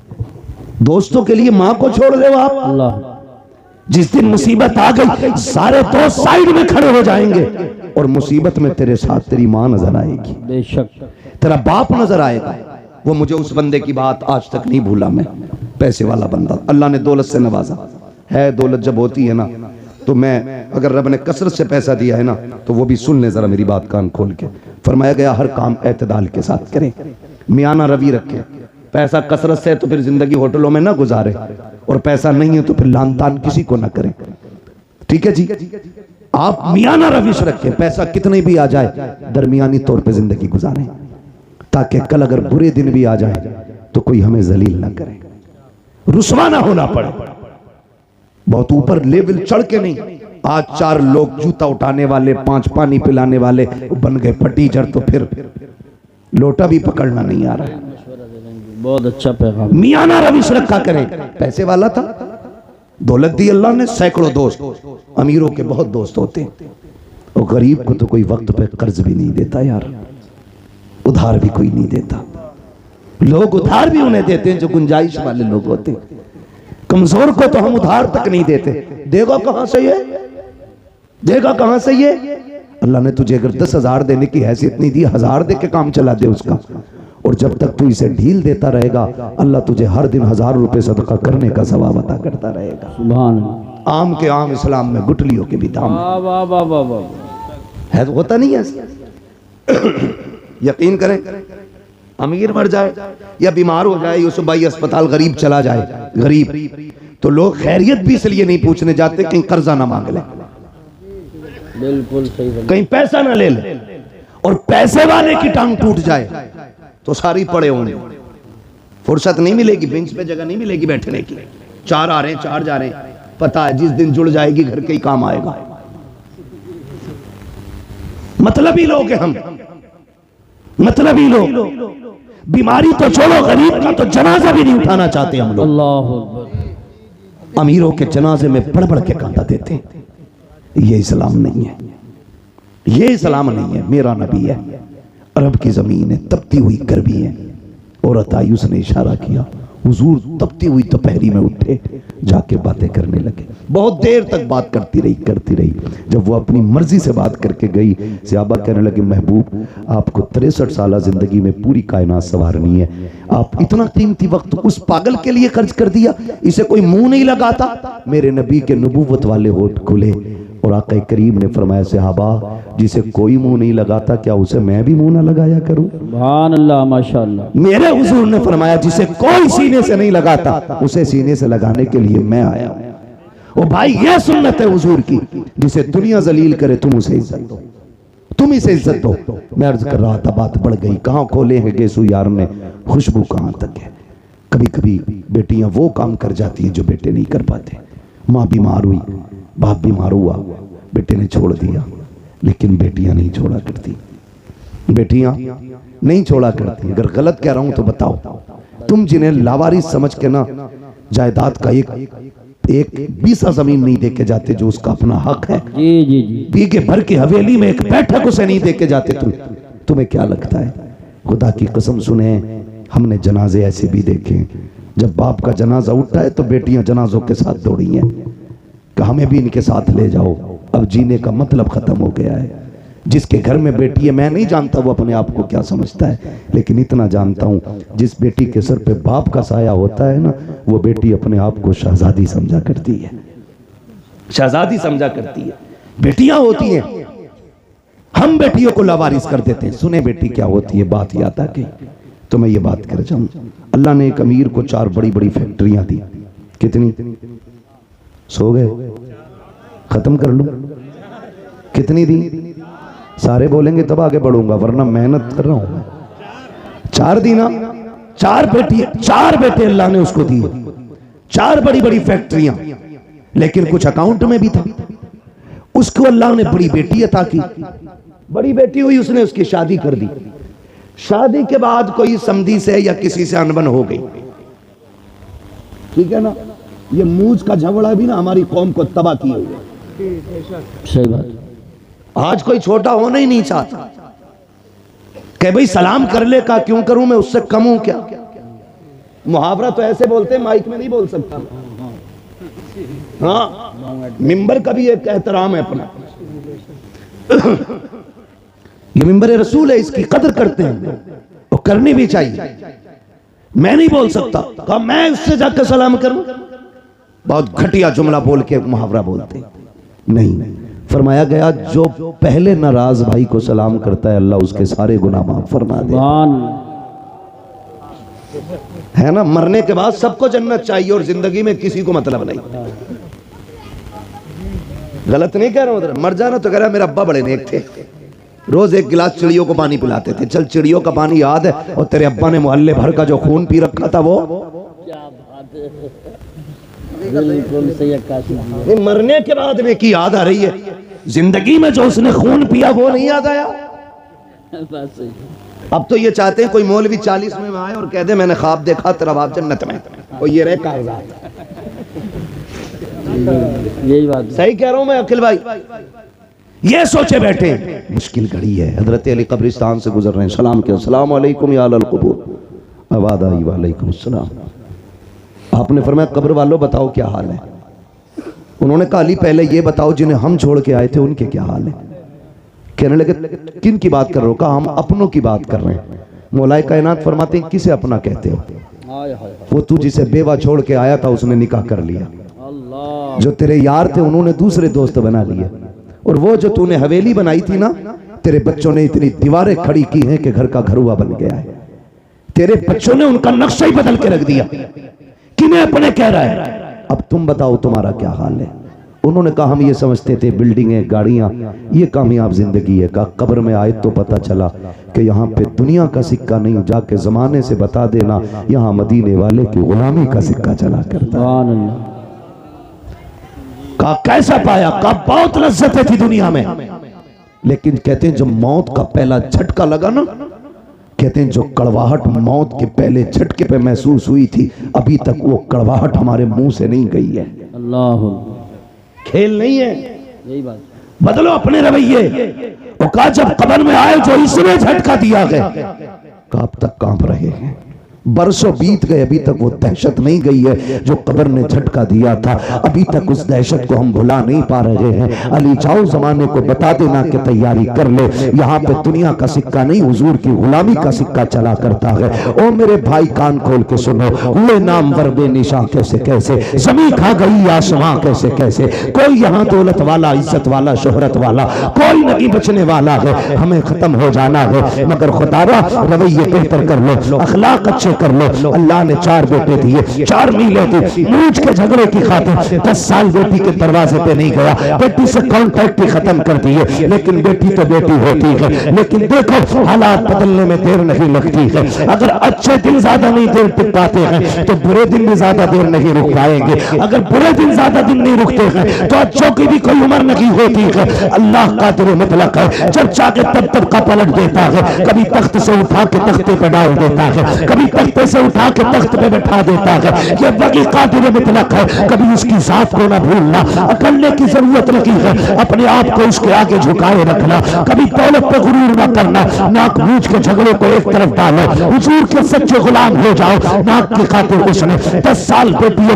दोस्तों के लिए माँ को छोड़ रहे हो आप। अल्लाह। जिस दिन मुसीबत आ गई सारे दोस्त साइड में खड़े हो जाएंगे और मुसीबत में तेरे साथ तेरी माँ नजर आएगी, बेशक तेरा बाप नजर आएगा। वो मुझे उस बंदे की बात आज तक नहीं भूला मैं, पैसे वाला बंदा, अल्लाह ने दौलत से नवाजा है। दौलत जब होती है ना तो मैं, अगर रब ने कसरत से पैसा दिया है ना तो वो भी सुन ले जरा मेरी बात कान खोल के। फरमाया गया हर काम एतदाल के साथ करें, मियाना रवि रखें। पैसा कसरत से है तो फिर जिंदगी होटलों में ना गुजारे, और पैसा नहीं है तो फिर लान तान किसी को ना करें। ठीक है जी, आप मियाना रविश रखें, पैसा कितने भी आ जाए दरमियानी तौर पे जिंदगी गुजारें, ताकि कल अगर बुरे दिन भी आ जाए तो कोई हमें जलील ना करे, रुसवा ना होना पड़े। बहुत ऊपर लेवल चढ़ के नहीं। आज 4 लोग जूता उठाने वाले, 5 पानी पिलाने वाले बन गए फटीचर, तो फिर लोटा भी पकड़ना नहीं आ रहा है। बहुत अच्छा पैगाम। मियाना रविश रखा करें। पैसे वाला था, दौलत दी अल्लाह ने, सैकड़ों दोस्त। अमीरों के बहुत दोस्त होते हैं, और गरीब को तो कोई वक्त पे कर्ज भी नहीं देता यार, उधार भी कोई नहीं देता। लोग उधार भी उन्हें देते हैं जो गुंजाइश वाले लोग होते हैं। कमजोर को तो हम उधार तक नहीं देते। देगा कहां से ये, देगा कहां से ये? अल्लाह ने तुझे अगर 10,000 देने की हैसियत नहीं दी, 1000 दे के काम चला दे उसका। और जब तक तू इसे ढील देता रहेगा, अल्लाह तुझे हर दिन 1000 रुपए सदका करने का सवाब अता करता रहेगा। सुभान अल्लाह। आम के आम इस्लाम में गुटलियों के भी दाम वाह वाह वाह वाह वाह। है, तो होता नहीं है यकीन करें, अमीर मर जाए या बीमार हो जाए, यूसुफ भाई अस्पताल, गरीब चला जाए, गरीब, तो लोग खैरियत भी इसलिए नहीं पूछने जाते कहीं कर्जा ना मांग ले, बिल्कुल सही। कहीं पैसा ना ले ले। और पैसे वाले की टांग टूट जाए तो सारी पड़े होंगे, फुर्सत नहीं मिलेगी, बेंच पे जगह नहीं मिलेगी बैठने की। 4 आ रहे हैं, 4 जा रहे हैं, पता है जिस दिन जुड़ जाएगी घर के ही काम आएगा। मतलब ही लोग हैं हम, मतलब ही लोग। बीमारी तो छोड़ो, गरीब का तो जनाजा भी नहीं उठाना चाहते हम लोग। अल्लाह अकबर। अमीरों के जनाजे में बढ़ बढ़ के कांटा देते हैं। ये इस्लाम नहीं है, ये इस्लाम नहीं है। मेरा नबी है, अरब की जमीन है, तपती हुई गर्मी है। औरत आई, उसने इशारा किया, हुजूर तपती हुई दोपहरी में उठे, जाके बातें करने लगे। बहुत देर तक बात करती रही। जब वो अपनी मर्जी से बात करके गई, सहाबा कहने लगे, महबूब आपको 63 साल जिंदगी में पूरी कायनात संवारनी है, आप इतना कीमती वक्त उस पागल के लिए खर्च कर दिया, इसे कोई मुंह नहीं लगाता। मेरे नबी के नबूवत वाले होठ खुले और आका करीम ने फरमाया, सहाबा जिसे कोई मुंह नहीं लगाता, क्या उसे मैं भी मुंह ना लगाया करूं? सुभान अल्लाह, माशाअल्लाह। मेरे हुजूर ने फरमाया, जिसे कोई सीने से नहीं लगाता, उसे सीने से लगाने के लिए मैं आया हूं। ओ भाई, यह सुन्नत है हुजूर की, जिसे दुनिया जलील करे तुम उसे इज्जत दो, तुम इसे इज्जत दो। मैं अर्ज कर रहा था, बात बढ़ गई। कहां खोले हैं गेसू यार ने, खुशबू कहां तक है। कभी कभी बेटियां वो काम कर जाती हैं जो बेटे नहीं कर पाते। माँ बीमार हुई, बाप बीमार हुआ, बेटे ने छोड़ दिया, लेकिन बेटियां नहीं छोड़ा करती, बेटियां नहीं छोड़ा करती। अगर गलत कह रहा हूं तो बताओ। तुम जिन्हें लावारिस समझ के ना जायदाद का एक 20 जमीन नहीं देके जाते जो उसका अपना हक है, जी जी जी, बीघे भर की हवेली में एक बैठक उसे नहीं देके जाते, तुम्हें क्या लगता है? खुदा की कसम सुने, हमने जनाजे ऐसे भी देखे, जब बाप का जनाजा उठा है तो बेटियां जनाजों के साथ दौड़ी हैं कि हमें भी इनके साथ ले जाओ। अब जीने का मतलब खत्म हो गया है। जिसके घर में बेटी है, मैं नहीं जानता वो अपने आप को क्या समझता है, लेकिन इतना जानता हूं, जिस बेटी के सर पे बाप का साया होता है ना, वो बेटी अपने आप को शहजादी समझा करती है, शहजादी समझा करती है। बेटियां होती हैं, हम बेटियों को लावारिस कर देते हैं। सुने बेटी क्या होती है, बात याद आ गई तो मैं ये बात कर जाऊं। अल्लाह ने एक अमीर को 4 बड़ी बड़ी फैक्ट्रियां दी। कितनी? सो गए? खत्म कर लूं? कितनी दी? सारे बोलेंगे तब आगे बढ़ूंगा, वरना मेहनत कर रहा हूं। 4 दी ना? 4 बेटी, 4 बेटे अल्लाह ने उसको दिए, 4 बड़ी बड़ी फैक्ट्रियां, लेकिन कुछ अकाउंट में भी था। उसको अल्लाह ने बड़ी बेटी अता की। बड़ी बेटी हुई, उसने उसकी शादी कर दी। शादी के बाद कोई समधी से या किसी से अनबन हो गई, ठीक है ना? ये मूज का झगड़ा भी ना हमारी कौम को तबाह किए हुए। सही बात। आज कोई छोटा होना ही नहीं चाहता कि भाई सलाम कर ले का क्यों करूं, मैं उससे कम हूं क्या? मुहावरा तो ऐसे बोलते हैं, माइक में नहीं बोल सकता। हाँ, मिंबर का भी एक एहतराम है अपना। ये मिंबर रसूल है, इसकी कदर करते हैं और करनी भी चाहिए। मैं नहीं बोल सकता, कहा मैं उससे जाकर सलाम करूं। बहुत घटिया जुमला बोल के मुहावरा बोलते नहीं। फरमाया गया, जो पहले नाराज भाई को सलाम करता है, अल्लाह उसके सारे गुनाह माफ फरमा दे, है ना? मरने के बाद सबको जन्नत चाहिए और जिंदगी में किसी को मतलब नहीं। गलत नहीं कह रहा हूं। मर जाना तो कह रहा, मेरे अब्बा बड़े नेक थे, रोज 1 गिलास चिड़ियों को पानी पिलाते थे। चल, चिड़ियों का पानी याद है, और तेरे अब्बा ने मोहल्ले भर का जो खून पी रखा था वो। बिल्कुल सही अक्कासी जी। ये मरने के बाद में की याद आ रही है, जिंदगी में जो उसने खून पिया वो नहीं याद आया। बस सही। अब तो ये चाहते हैं कोई मौलवी 40 में आए और कह दे मैंने ख्वाब देखा तेरा बाप जन्नत में, और ये रहे कागजात। यही बात है। सही कह रहा हूं मैं अखिल भाई। ये सोचे बैठे मुश्किल घड़ी है। हजरत अली कब्रिस्तान से गुजर रहे हैं, सलाम के अस्सलाम वालेकुम या अहल क़ुबूर। आवाज़ आई वालेकुम अस्सलाम। आपने फरमाया कब्र वालों बताओ क्या हाल है। उन्होंने कहा अली पहले ये बताओ जिन्हें हम छोड़ के आए थे उनके क्या हाल है। कहने लगे किन की बात कर रहे हो। कहा हम अपनों की बात कर रहे हैं। मौलाए कायनात फरमाते हैं किसे अपना कहते हो। वो तू जिसे बेवा छोड़ के आया था उसने निकाह कर लिया, जो तेरे यार थे उन्होंने दूसरे दोस्त बना लिए, और वो जो तूने हवेली बनाई थी ना, तेरे बच्चों ने इतनी दीवारें खड़ी की हैं कि घर का घरुआ बन गया है। तेरे बच्चों ने उनका नक्शा ही बदल के रख दिया। किन्हें अपने कह रहा है। अब तुम बताओ तुम्हारा क्या हाल है। उन्होंने कहा हम ये समझते थे बिल्डिंगें गाड़ियां ये कामयाब जिंदगी है। कहा कब्र में आए तो पता चला कि यहाँ पे दुनिया का सिक्का नहीं, जाके जमाने से बता देना यहाँ मदीने वाले की गुलामी का सिक्का चला करता। कहा कैसा पाया। कहा बहुत लज्जतें थी दुनिया में, लेकिन कहते हैं जब मौत का पहला झटका लगा ना, कहते हैं जो कड़वाहट मौत के पहले झटके पे महसूस हुई थी, अभी तक वो कड़वाहट हमारे मुंह से नहीं गई है। अल्लाह खेल नहीं है। यही बात। बदलो अपने रवैये। वो कहा जब कब्र में आए जो इसने झटका दिया गया, कब तक कांप रहे हैं। बरसों बीत गए, अभी तक वो दहशत नहीं गई है जो कब्र ने झटका दिया था। अभी तक उस दहशत को हम भुला नहीं पा रहे हैं। अली जाओ जमाने को बता देना कि तैयारी कर ले, यहाँ पे दुनिया का सिक्का नहीं हुजूर की गुलामी का सिक्का चला करता है। ओ मेरे भाई कान खोल के सुनो, हुए नाम वर्बे निशा कैसे कैसे, जमी खा गई आसमां कैसे कैसे। कोई यहाँ दौलत वाला, इज्जत वाला, शोहरत वाला कोई नहीं बचने वाला है। हमें खत्म हो जाना है, मगर खुदारा रवैये बेहतर कर लो, अखलाक अच्छे कर लो। अल्लाह ने 4 बेटे दिए, 4 मीले दी। मूंछ के झगड़े की खातिर 10 साल बेटी के दरवाजे पे नहीं गया, बेटी से कॉन्टैक्ट ही खत्म कर दिए। लेकिन बेटी तो बेटी होती है। लेकिन देखो हालात बदलने में देर नहीं लगती है। अगर अच्छे दिन ज्यादा नहीं देर टिक पाते हैं तो बुरे दिन भी ज्यादा देर नहीं रुक पाएंगे। अगर बुरे दिन ज्यादा दिन नहीं रुकते हैं तो अच्छों की भी कोई उम्र नहीं होती है। अल्लाह कादिर मुतलक है, जब चाहे तब तब का पलट देता है। कभी तख्त से उठा के तख्ते पर डाल देता है, कभी तख्ते से उठा के तख्त पे बैठा देता है। ये वही कादिर मुतलक है। कभी उसकी जात को ना भूलना, अकलने की जरूरत नहीं है। अपने आप को उसके आगे झुकाए रखना, कभी दौलत पे गुरूर ना करना। नाक मूंछ के झगड़े को एक तरफ डालो, हुजूर के सच्चे गुलाम हो जाओ। नाक की खातिर उसने 10 साल बेटी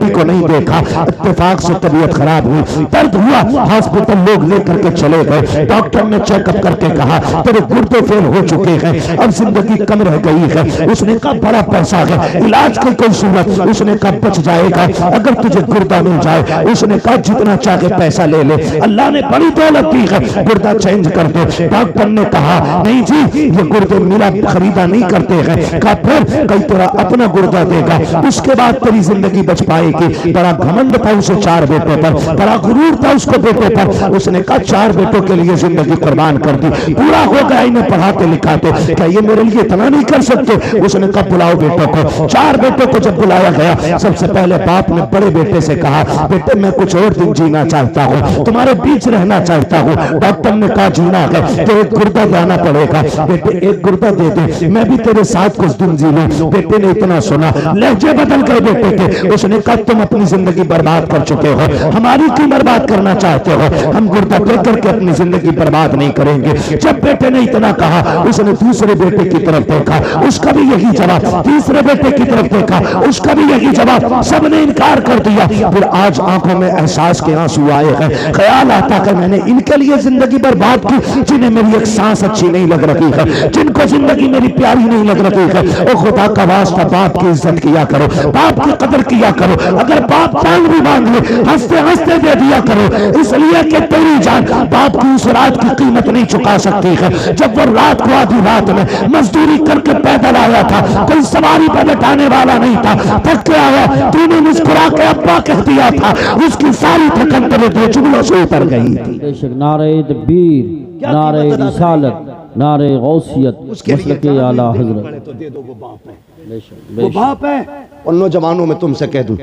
को नहीं देखा। इत्तेफाक से तबीयत खराब हुई, दर्द हुआ, हॉस्पिटल लोग लेकर के चले गए। डॉक्टर ने चेकअप करके कहा तेरे गुर्दे फेल हो चुके हैं, अब जिंदगी कम रह गई है। उसने कहा बड़ा पैसा है, इलाज की कोई सूरत। उसने कहा बच जाएगा अगर तुझे गुर्दा मिल जाए। उसने कहा जितना चाहे पैसा ले ले, अल्लाह ने बड़ी दौलत दी है, गुर्दा चेंज कर दो। डॉक्टर ने कहा नहीं जी ये गुर्दे मिला खरीदा नहीं करते हैं। कहा फिर कई तेरा अपना गुर्दा देगा, उसके बाद तेरी जिंदगी बच पाएगी। बड़ा घमंड था उसे 4 बेटों पर, बड़ा गुरूर था उसको बेटे पर। उसने कहा 4 बेटों के लिए जिंदगी कुर्बान कर दी, पूरा हो गया इन्हें पढ़ाते लिखाते, क्या ये मेरे लिए इतना नहीं कर सकते। उसने कहा बुलाओ बेटों को। 4 बेटों को जब बुलाया गया, सबसे पहले बाप ने बड़े बेटे से कहा बेटे मैं कुछ और दिन जीना चाहता हूँ, तुम्हारे बीच रहना चाहता हूँ। डॉक्टर ने कहा जीना है तो एक गुर्दा जाना पड़ेगा। बेटे एक गुर्दा दे दे, मैं भी तेरे साथ कुछ दिन जी लूं। बेटे ने इतना सुना, लहजे बदल गए बेटे के। उसने कहा तुम अपनी जिंदगी बर्बाद कर चुके हो, हमारी क्यों बर्बाद करना चाहते हो। हम गुर्दा दे करके अपनी जिंदगी बर्बाद नहीं करेंगे। जब बेटे ने इतना कहा, उसने दूसरे बेटे की तरफ देखा, उसका भी यही जवाब। तीसरे बेटे की तरफ देखा, उसका भी यही जवाब। सबने इनकार कर दिया। फिर आज आंखों में एहसास के आंसू आए हैं। ख्याल आता कि मैंने इनके लिए जिंदगी बर्बाद की जिन्हें मेरी एक सांस अच्छी नहीं लग रही है, जिनको जिंदगी मेरी प्यारी नहीं लग रही है। ओ खुदा का वास्ता बाप की इज्जत किया करो, बाप की कदर किया करो। अगर बाप जान भी मांग ले हंसते हंसते दे दिया करो, इसलिए कि तेरी जान बाप की उस रात की कीमत नहीं चुका सकती है। जब वो रात को आधी रात में मजदूरी करके पैदल आया था, कोई सवारी पर बैठाने वाला नहीं था, थक के आया, तूने मुस्कुरा के अब्बा कह दिया था, उसकी सारी थकन तेरे 2 जुमलों से उतर गई थी। नारे तकबीर, नारे रिसालत, नारे गौसियत उसके लिए मसलके जान आला देनी हजरत। पड़े तो दे दो, वो बाप है, बेशक वो बेशक बाप है। और नौजवानों में तुमसे कह दूं,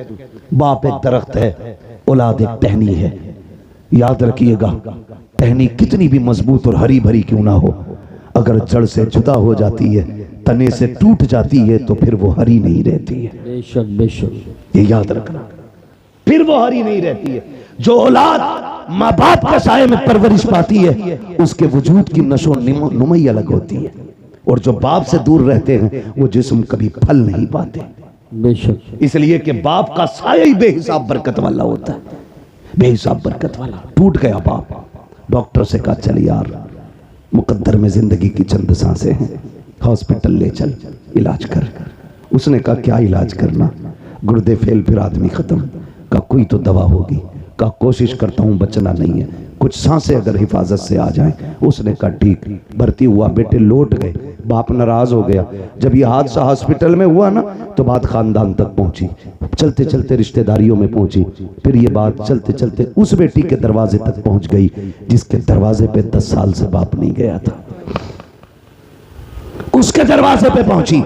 बाप एक दरख्त है, औलाद एक टहनी है। याद रखिएगा, टहनी कितनी भी मजबूत और हरी भरी क्यों ना हो, अगर जड़ से जुदा हो जाती है, तने से टूट जाती है, तो फिर वो हरी नहीं रहती है। बेशक बेशक ये याद रखना, फिर वो हरी नहीं रहती है। जो औलाद माँ बाप के साये में परवरिश पाती है, उसके वजूद की नशो नुमाई अलग होती है। और जो बाप से दूर रहते हैं, वो जिस्म कभी फल नहीं पाते। बेशक इसलिए कि बाप का साया ही बेहिसाब बरकत वाला होता है, बेहिसाब बरकत वाला। टूट गया बाप, डॉक्टर से कहा चल यार, मुकद्दर में जिंदगी की चंद सांसें हैं, हॉस्पिटल ले चल, इलाज कर। उसने कहा क्या इलाज करना, गुर्दे फेल, फिर आदमी खत्म। का कोई तो दवा होगी। का कोशिश करता हूं, बचना नहीं है, कुछ सांसें अगर हिफाजत से आ जाएं। उसने कहा ठीक। भर्ती हुआ, बेटे लौट गए। बाप नाराज हो गया। जब ये हादसा हॉस्पिटल में हुआ ना, तो बात खानदान तक पहुंची, चलते चलते रिश्तेदारियों में पहुंची, फिर ये बात चलते चलते उस बेटी के दरवाजे तक पहुंच गई जिसके दरवाजे पे 10 साल से बाप नहीं गया था। उसके दरवाजे पे पहुंची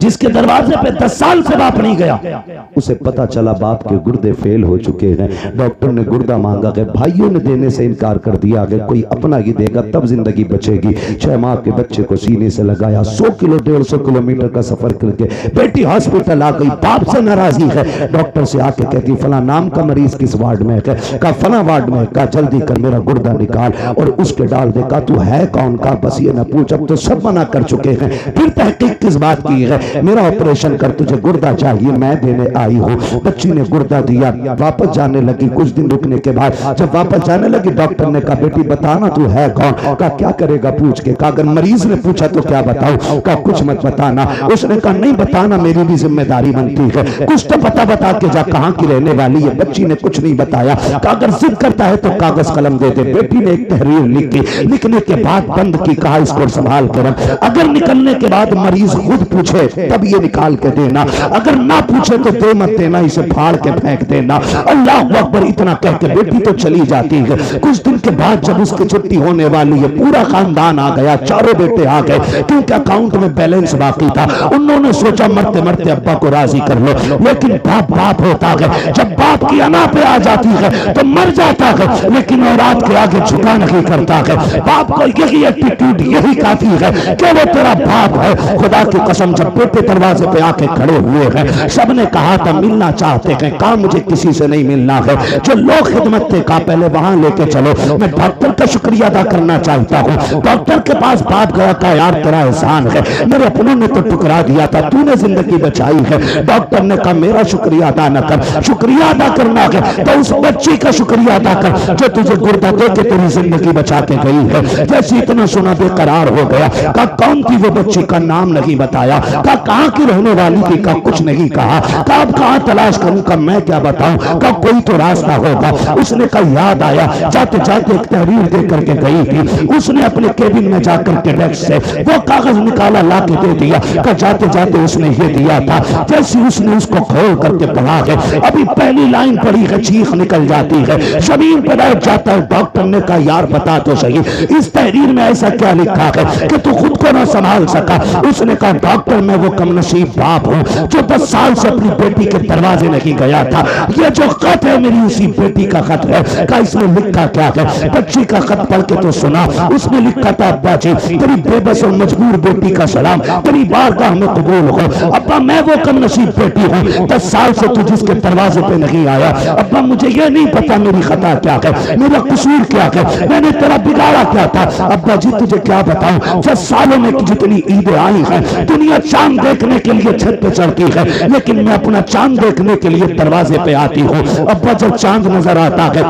जिसके दरवाजे पे 10 साल से बाप नहीं गया। उसे पता चला बाप के गुर्दे फेल हो चुके हैं। डॉक्टर ने गुर्दा मांगा गया, भाइयों ने देने से इनकार कर दिया कि कोई अपना ही देगा तब जिंदगी बचेगी। 6 माह के बच्चे को सीने से लगाया, 100 किलो 150 किलोमीटर का सफर करके बेटी हॉस्पिटल आ गई। बाप से नाराजगी है। डॉक्टर से आके कहती फला नाम का मरीज किस वार्ड में है? कहा फला वार्ड में। कहा जल्दी कर मेरा गुर्दा निकाल और उसके डाल दे। कहा तू है कौन? का बस ये न पूछ, अब तो सब मना कर चुके हैं, फिर तहकीक किस बात की है? मेरा ऑपरेशन कर, तुझे गुर्दा चाहिए, मैं देने आई हूँ। बच्ची ने गुर्दा दिया, वापस जाने लगी। कुछ दिन रुकने के बाद जब वापस जाने लगी, डॉक्टर ने कहा बेटी बताना तू है कौन? कहा क्या करेगा पूछ के? कहा अगर मरीज ने पूछा तो क्या बताऊं? कहा कुछ मत बताना। उसने कहा नहीं बताना, मेरी भी जिम्मेदारी बनती है, कुछ तो बता के जा, कहाँ की रहने वाली है? बच्ची ने कुछ नहीं बताया। कहा अगर जिद करता है तो कागज कलम दे दे। बेटी ने एक तहरीर लिखी, लिखने के बाद बंद की, कहा इसको संभाल कर, अगर निकलने के बाद मरीज खुद पूछे तब ये निकाल के देना, अगर ना पूछे तो दे मत देना, इसे फाड़ के फेंक देना। अल्लाह अकबर। इतना कह के बेटी तो चली जाती है। कुछ दिन के बाद जब उसकी छुट्टी होने वाली है, पूरा खानदान आ गया, चारों बेटे आ गए, क्योंकि अकाउंट में बैलेंस बाकी था। उन्होंने सोचा मरते मरते अब्बा को राजी कर लो, लेकिन बाप बाप होता है। जब बाप की अना पे आ जाती है तो मर जाता है, लेकिन औलाद के आगे झुका नहीं करता है। बाप को यही एटीट्यूड, यही काफी है कि वो तेरा बाप है। खुदा की कसम, जब बेटे दरवाजे पे आके खड़े हुए हैं, सबने कहा था मिलना चाहते हैं, कहा मुझे किसी से नहीं मिलना है। जो लोग खिदमत थे, कहा पहले वहां लेके चलो, मैं डॉक्टर का शुक्रिया अदा करना चाहता हूँ। डॉक्टर के पास बाप गया, कहा यार तेरा एहसान है, मेरे अपनों ने तो टुकरा दिया था, तूने जिंदगी बचाई है। डॉक्टर ने कहा मेरा शुक्रिया अदा न कर, शुक्रिया अदा करना है तो उस बच्ची का शुक्रिया अदा कर जो तुझे गुर्दा दे के तेरी जिंदगी बचा के गई है। जैसे इतना सुना बेकरार हो गया। कहा कौन थी वो बच्ची? का नाम नहीं बताया। कहा कहाँ की रहने वाली थी? का कुछ नहीं कहा। कहा अब कहाँ तलाश करूं? का मैं क्या बताऊं? का कोई तो रास्ता होगा। उसने कहा याद आया, जाते जाते एक तहरीर दे करके गई थी। उसने अपने केबिन में जाकर के डेस्क से वो कागज निकाला, ला के दे दिया। कहा जाते जाते उसने ये दिया था। जैसे उसने उसको खोल करके पढ़ा है, अभी पहली लाइन पढ़ी है, चीख निकल जाती है, जमीन पर बैठ जाता है। डॉक्टर ने कहा यार बता तो सही, इस तहरीर में ऐसा क्या लिखा है कि तू खुद को ना संभाल सका? उसने कहा डॉक्टर मैं वो कमनसीब बाप हूँ जो 10 साल से अपनी बेटी के दरवाजे नहीं गया था। ये जो खत है मेरी उसी बेटी का खत है। कहा इसमें लिखा क्या है? बच्ची का खत पढ़ के तो सुना। उसमें लिखा था अब्बा जी तेरी बेबस और मजबूर बेटी का सलाम तेरी बारगाह में कबूल हो। अब्बा मैं वो कमनसीब बेटी हूँ, 10 साल से तू जिसके दरवाजे पे नहीं आया। अब्बा मुझे ये नहीं पता मेरी खता क्या है, मेरा कसूर क्या है, मैंने तेरा बिगाड़ा क्या था। अब्बा जी तुझे क्या बताऊं, 10 सालों में जितनी ईदें आई हैं, दुनिया चांद देखने के लिए छत पे चढ़ती है, लेकिन मैं अपना चांद देखने के लिए दरवाजे पे आती हूँ। अब्बा जब चांद नजर आता है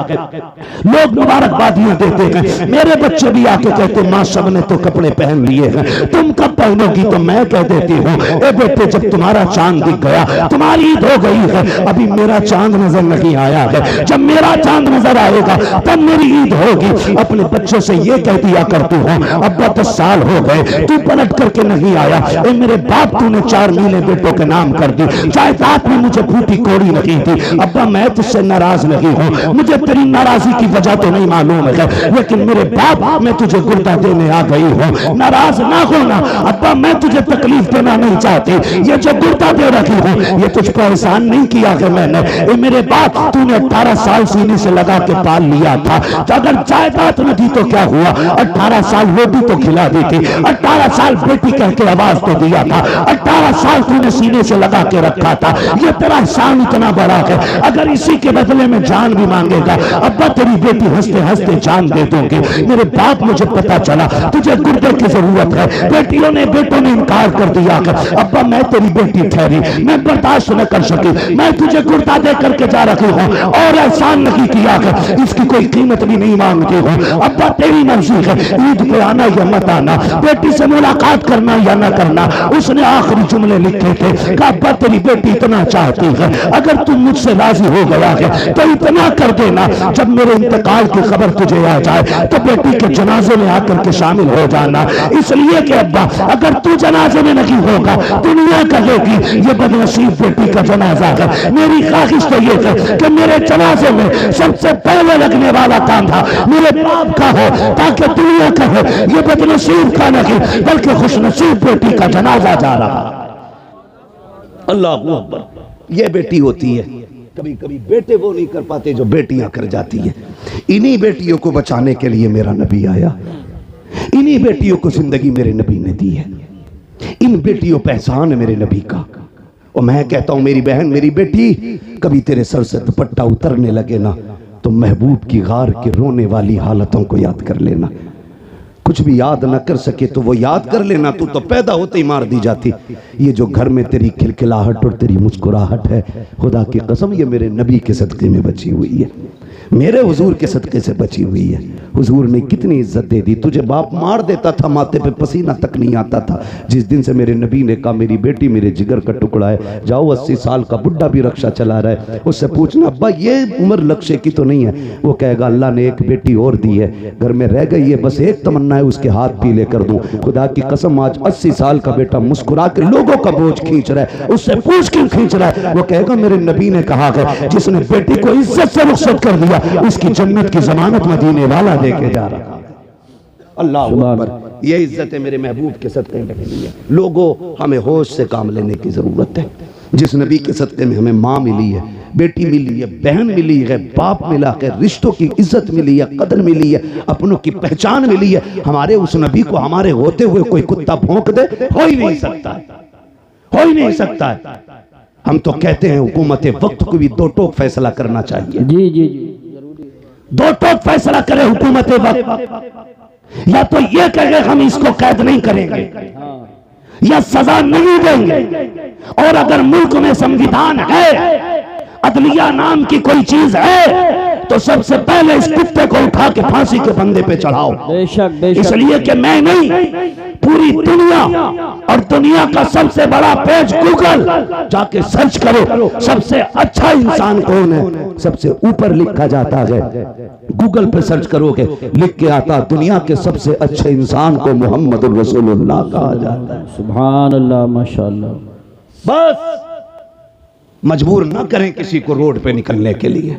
लोग मुबारकबादियां देते हैं, मेरे बच्चे भी आके कहते माँ सब ने तो कपड़े पहन लिए हैं, तुम कब पहनोगी? तो मैं कह देती हूँ ए बेटे जब तुम्हारा चांद दिख गया तुम्हारी ईद हो गई है, अभी मेरा चांद नजर नहीं आया है, जब मेरा चांद नजर आएगा तब मेरी ईद होगी। अपने बच्चों से ये कह दिया करती हूँ अब्बा 10 साल हो गए, तू पलट करके नहीं आया। ए मेरे बाप, तूने 4 नीले बेटों के नाम कर दी, जायदाद में मुझे फूटी कोड़ी नहीं थी। अब्बा मैं तुझसे नाराज नहीं हूँ, मुझे तेरी नाराजगी की वजह तो नहीं मालूम है, लेकिन मेरे बाप मैं तुझे गुर्दा देने आ गई हूँ, नाराज ना होना। अब्बा मैं तुझे तकलीफ देना नहीं चाहती, ये जो गुर्दा दे रखी हूँ ये तुझ पर एहसान नहीं किया कि मैंने। ए मेरे बाप, तूने 18 साल सीने से लगा के पाल लिया था, तो अगर जायदाद न दी तो क्या हुआ, 18 साल रोटी तो खिला दी थी, 18 साल बेटी कह के आवाज तो दिया था, 18 साल तूने सीने से लगा के रखा था। ये तेरा एहसान इतना बड़ा है, अगर इसी के बदले में जान भी मांगेगा अब्बा तेरी बेटी हंसते हंसते जान दे दोगे। मेरे बाप, मुझे पता चला तुझे गुर्दे की जरूरत है, बेटियों ने बेटों ने इनकार कर दिया। अब्बा मैं तेरी बेटी ठहरी, मैं बर्दाश्त न कर सकी, मैं तुझे गुर्दा दे करके जा रखी हूँ और एहसान नहीं किया, इसकी कोई कीमत भी नहीं मांगती हूँ। अब्बा तेरी मर्जी है, ईद पे आना या मत आना, बेटी से मुलाकात करना या न करना। उसने आखिरी जुमले लिखे थे कि अब्बा तेरी बेटी इतना चाहती है, अगर तुम मुझसे राजी हो गया है तो इतना कर देना, जब मेरे इंतकाल की खबर तुझे आ जाए तो बेटी के जनाजे में आकर के शामिल हो जाना। इसलिए कि अब्बा अगर तू जनाजे में नहीं होगा दुनिया कहेगी ये बदनसीब बेटी का जनाजा है। मेरी ख्वाहिश तो ये है कि मेरे जनाजे में सबसे पहले लगने वाला कांधा मेरे बाप का हो, ताकि दुनिया कहे ये बदनसीब का नहीं बल्कि खुशनसीब बेटी का जनाजा जा रहा। अल्लाह अकबर। ये बेटी होती है, कभी कभी बेटे वो नहीं कर पाते जो बेटियां कर जाती है। इन्हीं बेटियों को बचाने के लिए मेरा नबी आया, इन्हीं बेटियों को जिंदगी मेरे नबी ने दी है, इन बेटियों पे एहसान है मेरे नबी का। और मैं कहता हूं मेरी बहन, मेरी बेटी, कभी तेरे सर से दुपट्टा उतरने लगे ना तो महबूब की गार के रोने वाली हालतों को याद कर लेना। कुछ भी याद न कर सके तो वो याद कर लेना, तू तो पैदा होते ही मार दी जाती। ये जो घर में तेरी खिलखिलाहट और तेरी मुस्कुराहट है, खुदा की कसम ये मेरे नबी के सदके में बची हुई है, मेरे हुजूर के सदके से बची हुई है। हुजूर ने कितनी इज्जत दे दी, तुझे बाप मार देता था, माथे पे पसीना तक नहीं आता था। जिस दिन से मेरे नबी ने कहा मेरी बेटी मेरे जिगर का टुकड़ा है, जाओ 80 साल का बुढ़ा भी रक्षा चला रहा है, उससे पूछना अब्बा ये उम्र लक्ष्य की तो नहीं है, वो कहेगा अल्लाह ने एक बेटी और दी है, घर में रह गई है, बस एक तमन्ना है उसके हाथ पीले कर दूं। खुदा की कसम आज 80 साल का बेटा मुस्कुरा के लोगों का बोझ खींच रहा है, उससे पूछ क्यों खींच रहा है? वो कहेगा मेरे नबी ने कहा है जिसने बेटी को इज्जत से रुखसत कर दिया उसकी जन्नत की जमानत मदीने वाला देके जा रहा। अल्लाह अकबर। ये इज्जत है मेरे महबूब के सदके में मिली है। लोगों, हमें होश से काम लेने की जरूरत है। जिस नबी के सदके में हमें माँ मिली है, बेटी मिली है, बहन मिली है, बाप मिला है, रिश्तों की इज्जत मिली है, कदर मिली है, अपनों की पहचान मिली है, हमारे उस नबी को हमारे होते हुए कोई कुत्ता भौंक दे, हो ही नहीं सकता, हो ही नहीं सकता है। हम तो कहते हैं हुकूमत वक्त को भी 2 टोक फैसला करना चाहिए। जी जी जी, 2 टोक फैसला करे हुकूमत वक्त, या तो ये कहे हम इसको कैद नहीं करेंगे या सजा नहीं देंगे, और अगर मुल्क में संविधान है, अदलिया नाम की कोई चीज है, तो सबसे पहले इस कुत्ते को उठा के फांसी के फंदे पे चढ़ाओ। बेशक बेशक। इसलिए कि मैं नहीं, पूरी दुनिया, और दुनिया का सबसे बड़ा पेज गूगल, जाके सर्च करो सबसे अच्छा इंसान कौन है, सबसे ऊपर लिखा जाता है, गूगल पे सर्च करोगे लिख के आता दुनिया के सबसे अच्छे इंसान को मोहम्मद रसूलुल्लाह कहा जाता है। सुभान अल्लाह, माशाअल्लाह। बस मजबूर ना करें किसी को रोड पे निकलने के लिए,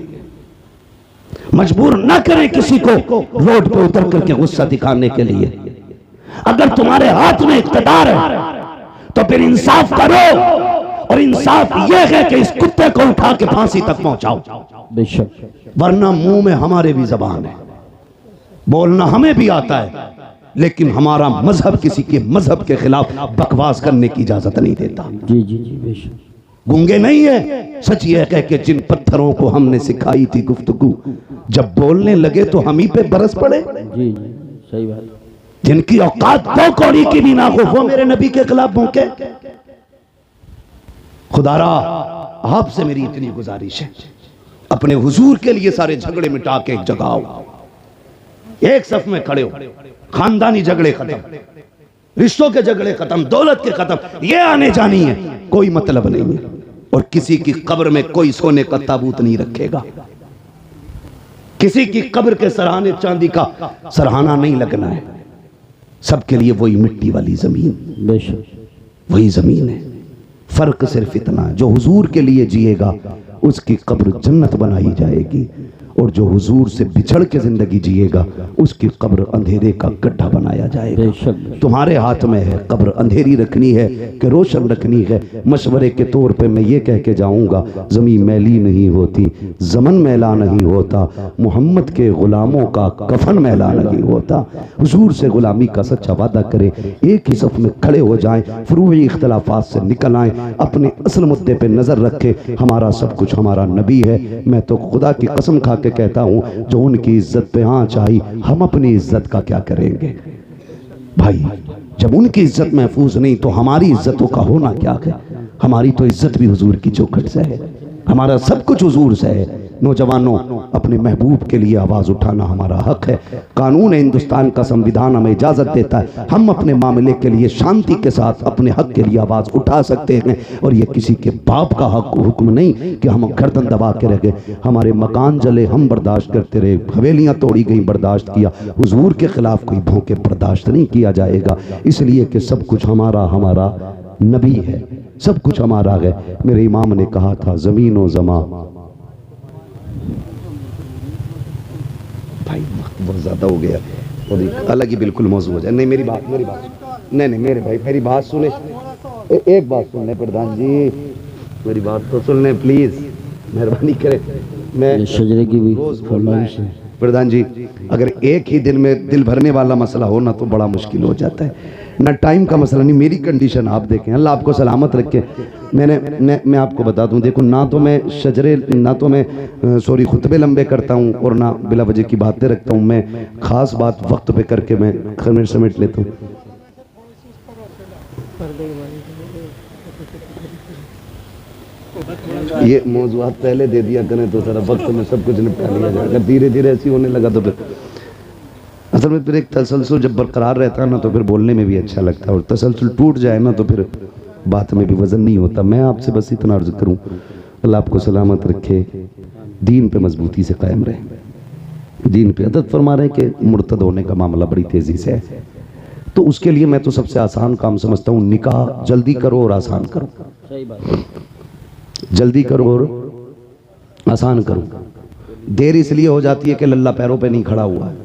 मजबूर ना करें किसी को रोड पे उतर करके गुस्सा दिखाने के लिए। अगर तुम्हारे हाथ में इख्तियार है तो फिर इंसाफ करो, और इंसाफ यह है कि इस कुत्ते को उठा के फांसी तक पहुंचाओ। बेशक। वरना मुंह में हमारे भी जबान है, बोलना हमें भी आता है, लेकिन हमारा मजहब किसी के मजहब के खिलाफ बकवास करने की इजाजत नहीं देता। जी जी जी, बेशक। गूंगे नहीं है, सच ये कह के जिन पत्थरों को हमने सिखाई थी गुफ्तगू, जब बोलने लगे तो हम ही पे बरस पड़े। जी जी, सही बात। जिनकी औकात 2 कौड़ी की भी ना हो, वो मेरे नबी के खिलाफ भौंके। खुदारा आपसे मेरी इतनी गुजारिश है, अपने हुजूर के लिए सारे झगड़े मिटा के एक जगह आओ, एक सफ में खड़े हो, खानदानी झगड़े खत्म, रिश्तों के झगड़े खत्म, दौलत के खत्म, ये आने जानी है, कोई मतलब नहीं है। और किसी की कब्र में कोई सोने का ताबूत नहीं रखेगा, किसी की कब्र के सराहने चांदी का सराहना नहीं लगना है। सबके लिए वही मिट्टी वाली ज़मीन, बेशक वही ज़मीन है। फ़र्क सिर्फ इतना, जो हुजूर के लिए जिएगा उसकी कब्र जन्नत बनाई जाएगी, और जो हुजूर से बिछड़ के ज़िंदगी जिएगा उसकी कब्र अंधेरे का गड्ढा बनाया जाएगा। बेशक तुम्हारे हाथ में है, कब्र अंधेरी रखनी है कि रोशन रखनी है। मशवरे के तौर पे मैं ये कह के जाऊंगा, ज़मीन मैली नहीं होती, ज़मन मैला नहीं होता, मोहम्मद के ग़ुलामों का कफन मैला नहीं होता। हुजूर से ग़ुलामी का सच्चा वादा करें, एक ही सफ़ में खड़े हो जाएं, फ़ुरूई इख्तलाफात से निकल आएं, अपने असल मुद्दे पे नज़र रखें। हमारा सब कुछ हमारा नबी है। मैं तो खुदा की कसम खा के कहता हूं, जो उनकी इज्जत पे आंच आई, हम अपनी इज्जत का क्या करेंगे भाई? जब उनकी इज्जत महफूज नहीं तो हमारी इज्जतों का होना क्या है? हमारी तो इज्जत भी हुजूर की चौखट से है, हमारा सब कुछ हुजूर से है। नौजवानों, अपने महबूब के लिए आवाज़ उठाना हमारा हक है। कानून हिंदुस्तान का, संविधान हमें इजाज़त देता है, हम अपने मामले के लिए शांति के साथ अपने हक के लिए आवाज़ उठा सकते हैं। और ये किसी के बाप का हक हुक्म नहीं कि हम गर्दन दबा के रह गए। हमारे मकान जले, हम बर्दाश्त करते रहे, हवेलियाँ तोड़ी गई, बर्दाश्त किया। हुजूर के खिलाफ कोई भौंके बर्दाश्त नहीं किया जाएगा, इसलिए कि सब कुछ हमारा हमारा नबी है, सब कुछ हमारा है। मेरे इमाम ने कहा था, ज़मीन व ज़मा, भाई वक्त बहुत ज़्यादा हो गया और एक अलग ही बिल्कुल मौजूद हो जाए। नहीं मेरी बात नहीं मेरे भाई मेरी बात सुने, एक बात सुनने प्रधान जी, मेरी बात तो सुनने प्लीज़, मेहरबानी करें। मैं शजरे की भी रोज़ फरमाइश है प्रधान जी, अगर एक ही दिन में दिल भरने वाला मसला हो ना तो बड़ा मुश्किल हो जाता है। ना टाइम का मसला नहीं, मेरी कंडीशन आप देखें, अल्लाह आपको सलामत रखे। मैं आपको बता दूं, देखो ना तो मैं शजरे, ना तो मैं खुतबे लंबे करता हूं और ना बिला वजह की बातें रखता हूं। मैं ख़ास बात वक्त पे करके मैं समेट लेता हूँ। ये मौज़ूआत पहले दे दिया करें तो सारा वक्त में सब कुछ निपटा लिया जाए। अगर धीरे धीरे ऐसी होने लगा तो फिर असल में फिर एक तसलसल जब बरकरार रहता है ना तो फिर बोलने में भी अच्छा लगता है, और तसलसल टूट जाए ना तो फिर बात में भी वजन नहीं होता। मैं आपसे बस इतना अर्ज करूं, अल्लाह आपको सलामत रखे, दीन पे मजबूती से कायम रहे। दीन पे अदद फरमा रहे कि मुर्तद होने का मामला बड़ी तेज़ी से है, तो उसके लिए मैं तो सबसे आसान काम समझता हूँ, निकाह जल्दी करो और आसान करो। सही बात, जल्दी करो और आसान करो। देर इसलिए हो जाती है कि लल्ला पैरों पे नहीं खड़ा हुआ है,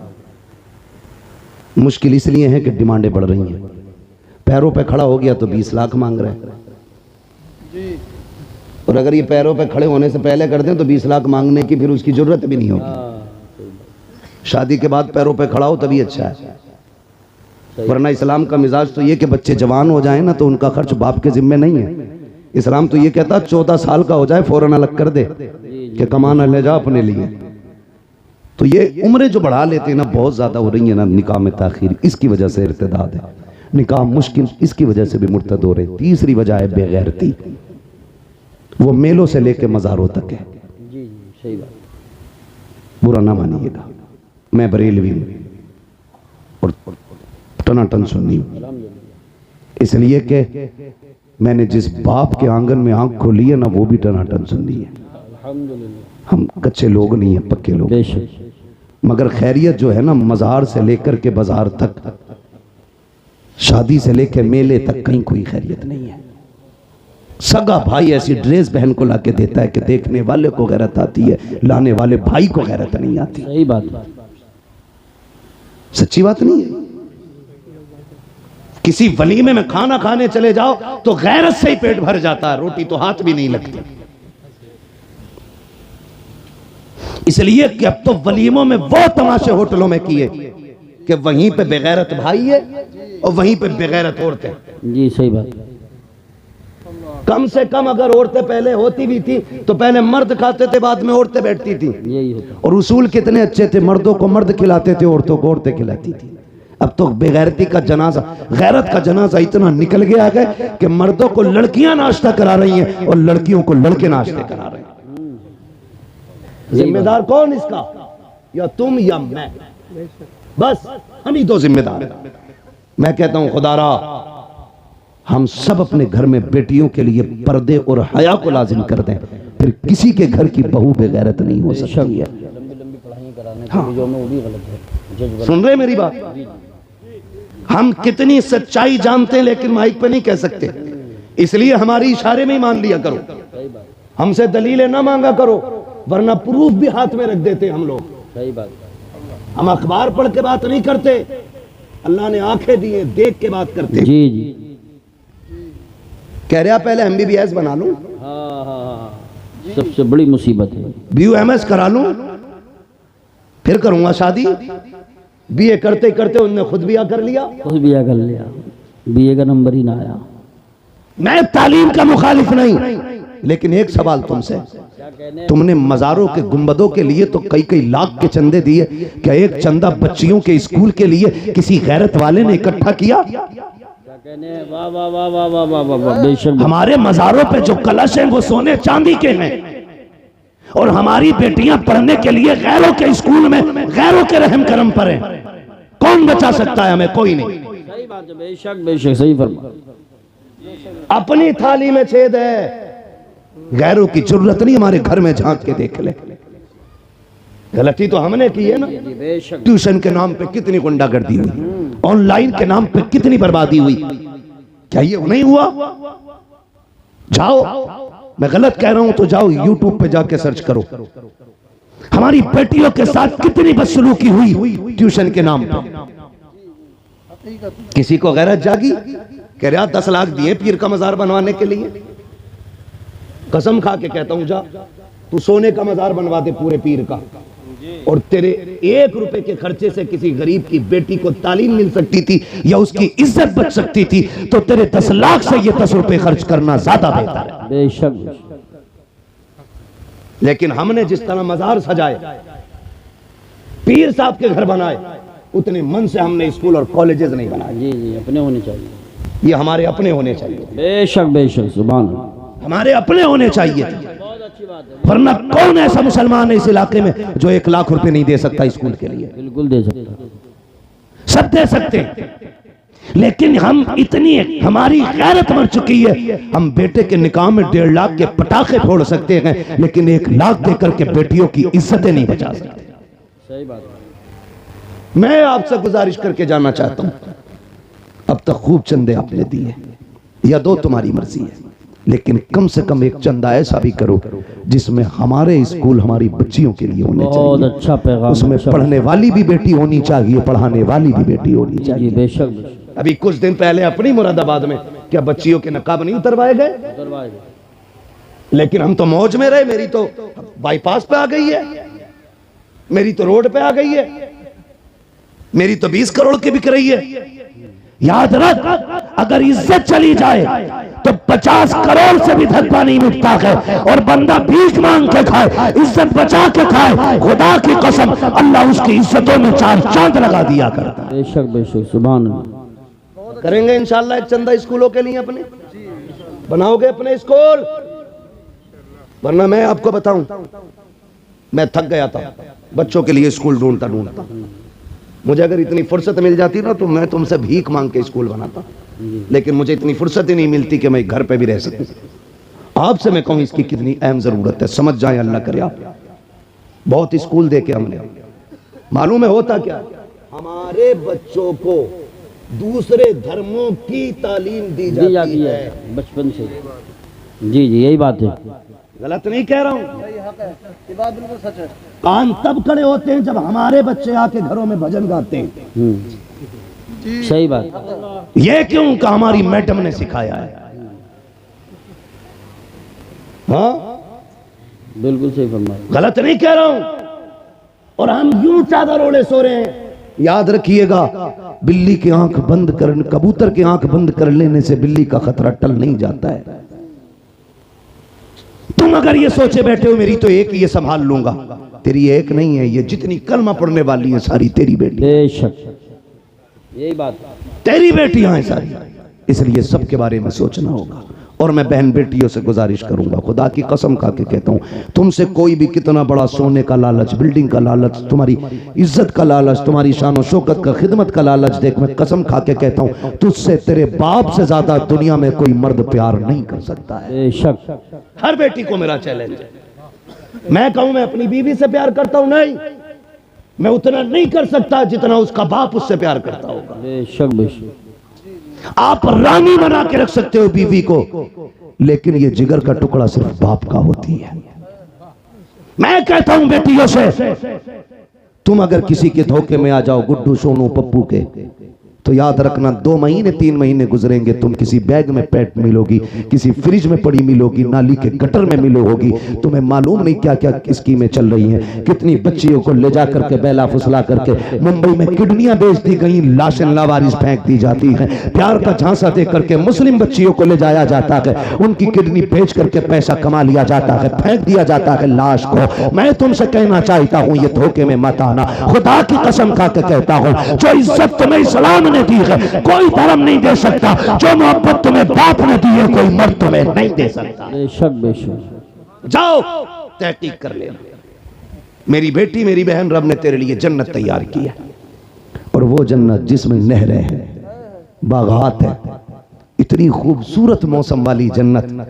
मुश्किल इसलिए है कि डिमांडें बढ़ रही हैं। पैरों पे खड़ा हो गया तो 20 लाख मांग रहे हैं, और अगर ये पैरों पे खड़े होने से पहले कर दें तो 20 लाख मांगने की फिर उसकी जरूरत भी नहीं होगी। शादी के बाद पैरों पे खड़ा हो तभी अच्छा है, वरना इस्लाम का मिजाज तो ये कि बच्चे जवान हो जाएं ना तो उनका खर्च बाप के जिम्मे नहीं है। इस्लाम तो ये कहता 14 साल का हो जाए फौरन अलग कर दे कि कमाना ले जा अपने लिए। तो ये उम्रें जो बढ़ा लेते हैं ना, बहुत ज़्यादा हो रही है ना निकाह में ताखीर, इसकी वजह से इर्तिदाद है। निकाह मुश्किल इसकी वजह से भी मुर्तद हो रहे। तीसरी वजह है बेगैरती, वो मेलों से लेके मज़ारों तक है। जी सही बात, बुरा ना मानिएगा, मैं बरेलवी हूँ और टनाटन सुन्नी हूँ, इसलिए कि मैंने जिस बाप के आंगन में आंख खोली है ना वो भी टनाटन सुन्नी है। हम कच्चे लोग नहीं हैं, पक्के लोग, मगर खैरियत जो है ना, मज़ार से लेकर के बाजार तक, शादी से लेकर मेले तक कहीं कोई खैरियत नहीं है। सगा भाई ऐसी ड्रेस बहन को लाके देता है कि देखने वाले को गैरत आती है, लाने वाले भाई को गैरत नहीं आती। सही बात, सच्ची बात नहीं है। किसी वलीमे में खाना खाने चले जाओ तो गैरत से ही पेट भर जाता है, रोटी तो हाथ भी नहीं लगती। इसलिए कि अब तो वलीमों में वो तमाशे होटलों में किए कि वहीं पे बेगैरत भाई है और वहीं पे बेगैरत औरतें। जी सही बात, कम से कम अगर औरतें पहले होती भी थी तो पहले मर्द खाते थे, बाद में औरतें बैठती थी। यही होता। और उसूल कितने अच्छे थे, मर्दों को मर्द खिलाते थे, औरतों को औरतें खिलाती थी। अब तो बेगैरती का जनाजा, गैरत का जनाजा इतना निकल गया है कि मर्दों को लड़कियां नाश्ता करा रही हैं और लड़कियों को लड़के नाश्ते करा रहे हैं। जिम्मेदार कौन इसका? या तुम या मैं, बस हम ही दो जिम्मेदार हैं। मैं कहता हूं खुदारा हम सब अपने घर में बेटियों के लिए पर्दे और हया को लाजिम कर दें, फिर किसी के घर की बहू बेगैरत नहीं हो सकती है। लंबी लंबी पढ़ाई कराने के जो में वो भी गलत है। सुन रहे मेरी बात? हम कितनी सच्चाई जानते हैं लेकिन माइक पे नहीं कह सकते, इसलिए हमारी इशारे में ही मान लिया करो। हमसे दलीलें ना मांगा करो, वरना प्रूफ भी हाथ में रख देते हम लोग। सही बात। हम अखबार पढ़ के बात नहीं करते, अल्लाह ने आंखें दी हैं, देख के बात करते। जी जी। कह रहा पहले MBBS बना लूं, हाँ, सबसे बड़ी मुसीबत है। BUMS करा लूं, फिर करूंगा शादी। BA करते करते उनने खुद BA कर लिया, खुद BA कर लिया, BA का नंबर ही ना आया। मैं तालीम का मुखालिफ नहीं, लेकिन एक सवाल तुमसे, तुमने मजारों के गुंबदों के लिए तो कई कई लाख के चंदे दिए, क्या एक चंदा बच्चियों के स्कूल के लिए किसी गैरत वाले ने इकट्ठा किया? वाह वाह वाह वाह वाह वाह वाह वाह, बेशक। हमारे मजारों पे जो कलश हैं वो सोने चांदी के हैं, और हमारी बेटियां पढ़ने के लिए गैरों के स्कूल में गैरों के रहम करम पर हैं। कौन बचा सकता है हमें? कोई नहीं। सही बात है, बेशक बेशक, सही फरमा। अपनी थाली में छेद है, गैरों की जरूरत नहीं। हमारे घर में झांक के देख ले, गलती तो हमने की है ना। ट्यूशन के नाम पे कितनी गुंडागर्दी हुई, ऑनलाइन के नाम पे कितनी बर्बादी हुई, क्या ये नहीं हुआ? जाओ, मैं गलत कह रहा हूं तो जाओ YouTube पे जाके सर्च करो। हमारी बेटियों के साथ कितनी बदसलूकी हुई ट्यूशन के नाम पे। किसी को गैरत जागी, कह रहा 10 लाख दिए पीर का मजार बनवाने के लिए। कसम खा के कहता हूं, जा तू सोने का मजार बनवा दे पूरे पीर का, और तेरे 1 रुपए के खर्चे से किसी गरीब की बेटी को तालीम मिल सकती थी या उसकी इज्जत बच सकती थी, तो तेरे 10 लाख से ये 10 रुपए खर्च करना ज्यादा बेहतर है। बेशक। लेकिन हमने जिस तरह मजार सजाए, पीर साहब के घर बनाए, उतने मन से हमने स्कूल और कॉलेजेस नहीं बनाए। जी जी, अपने होने चाहिए, ये हमारे अपने होने चाहिए। बेशक बेशक, सुभान अल्लाह, हमारे अपने होने चाहिए। बहुत अच्छी बात है। वरना कौन ऐसा मुसलमान है इस इलाके में जो 1 लाख रुपए नहीं दे सकता स्कूल के लिए? बिल्कुल दे सकता, सब दे सकते हैं, लेकिन हम इतनी, हमारी गैरत मर चुकी है। हम बेटे के निकाह में 1.5 लाख के पटाखे फोड़ सकते हैं, लेकिन 1 लाख देकर के बेटियों की इज्जतें नहीं बचा सकते। सही बात है। मैं आपसे गुजारिश करके जाना चाहता हूं, अब तक खूब चंदे आपने दिए, या दो तुम्हारी मर्जी है, लेकिन कम से कम एक चंदा ऐसा भी करो जिसमें हमारे स्कूल हमारी बच्चियों के लिए होने चाहिए। बहुत अच्छा पैगाम। उसमें पढ़ने वाली भी बेटी होनी चाहिए, पढ़ाने वाली भी बेटी होनी जी चाहिए। बेशक बेशक। अभी कुछ दिन पहले अपनी मुरादाबाद में क्या बच्चियों के नकाब नहीं उतरवाए गए? लेकिन हम तो मौज में रहे। मेरी तो बाईपास पे आ गई है, मेरी तो रोड पे आ गई है, मेरी तो 20 करोड़ की बिक रही है। याद रख, अगर इज्जत चली जाए तो 50 करोड़ से भी धक्का नहीं मिटता है, और बंदा भीख मांग के खाए, इज्जत बचा के खाए, खुदा की कसम अल्लाह उसकी इज्जतों में 4 चांद लगा दिया करता है। बेशक बेशक, सुभान अल्लाह। करेंगे इंशाअल्लाह एक चंदा स्कूलों के लिए, अपने बनाओगे अपने स्कूल। वरना मैं आपको बताऊं, मैं थक गया था बच्चों के लिए स्कूल ढूंढता ढूंढता। मुझे अगर इतनी फुर्सत मिल जाती ना तो मैं तुमसे भीख मांग के स्कूल बनाता, लेकिन मुझे इतनी फुर्सत ही नहीं मिलती कि मैं घर पे भी रह सकूं। आपसे मैं कहूं इसकी कितनी अहम जरूरत है, समझ जाए अल्लाह करे आप। बहुत स्कूल देखे हमने, मालूम है होता क्या, हमारे बच्चों को दूसरे धर्मों की तालीम दी जाती है बचपन से। जी जी, यही बात है। गलत नहीं कह रहा हूं, ये बात बिल्कुल सच है। कान तब खड़े होते हैं जब हमारे बच्चे आके घरों में भजन गाते हैं। सही बात। ये क्यों का हमारी मैडम ने सिखाया है। हाँ बिल्कुल सही फरमाया, गलत नहीं कह रहा हूं। और हम यूं चादर ओढ़े सो रहे हैं। याद रखिएगा, बिल्ली की आंख बंद कर, कबूतर की आंख बंद कर लेने से बिल्ली का खतरा टल नहीं जाता है। तुम अगर ये सोचे बैठे हो मेरी तो एक ये संभाल लूंगा, तेरी एक नहीं है, ये जितनी कलमा पढ़ने वाली है सारी तेरी बेटी। बेशक, यही बात, तेरी बेटियां हैं सारी, इसलिए सबके बारे में सोचना होगा। और मैं बहन बेटियों से गुजारिश करूंगा, खुदा की कसम खा के कहता हूं, तुमसे कोई भी कितना बड़ा सोने का लालच, बिल्डिंग का लालच, तुम्हारी इज्जत का लालच, तुम्हारी शान और शौकत का, खिदमत का लालच देख, मैं कसम खा के कहता हूं तुझसे तेरे बाप से ज्यादा दुनिया में कोई मर्द प्यार नहीं कर सकता है। बेशक। हर बेटी को मेरा चैलेंज है। मैं कहूं मैं अपनी बीवी से प्यार करता हूं, नहीं, मैं उतना नहीं कर सकता जितना उसका बाप उससे प्यार करता होगा। बेशक बेशक। आप रानी बना के रख सकते हो बीवी को, लेकिन ये जिगर का टुकड़ा सिर्फ बाप का होती है। मैं कहता हूं बेटियों से, तुम अगर किसी के धोखे में आ जाओ, गुड्डू सोनू पप्पू के, तो याद रखना 2 महीने 3 महीने गुजरेंगे, तुम किसी बैग में पैट मिलोगी, किसी फ्रिज में पड़ी मिलोगी, नाली के गटर में मिलोगी। तुम्हें मालूम नहीं क्या क्या स्कीमें चल रही हैं। कितनी बच्चियों को ले जा करके बेला फुसला करके मुंबई में किडनियां बेच दी गई, लाशें लावारिस फेंक दी जाती हैं। प्यार का झांसा दे करके मुस्लिम बच्चियों को ले जाया जाता है, उनकी किडनी बेच करके पैसा कमा लिया जाता है, फेंक दिया जाता है लाश को। मैं तुमसे कहना चाहता हूं, ये धोखे में मत आना। खुदा की कसम खा के कहता हूं, जो इज्जत तुम्हें इस्लाम ने दी है कोई धर्म नहीं दे सकता, जो मोहब्बत तुम्हें बाप ने दी है कोई मर्द तुम्हें नहीं दे सकता। बेशक बेशक। जाओ तहकीक कर ले। मेरी बेटी मेरी बहन, रब ने तेरे लिए जन्नत तैयार की है, और वो जन्नत जिसमें नहरें हैं, बागात है, इतनी खूबसूरत मौसम वाली जन्नत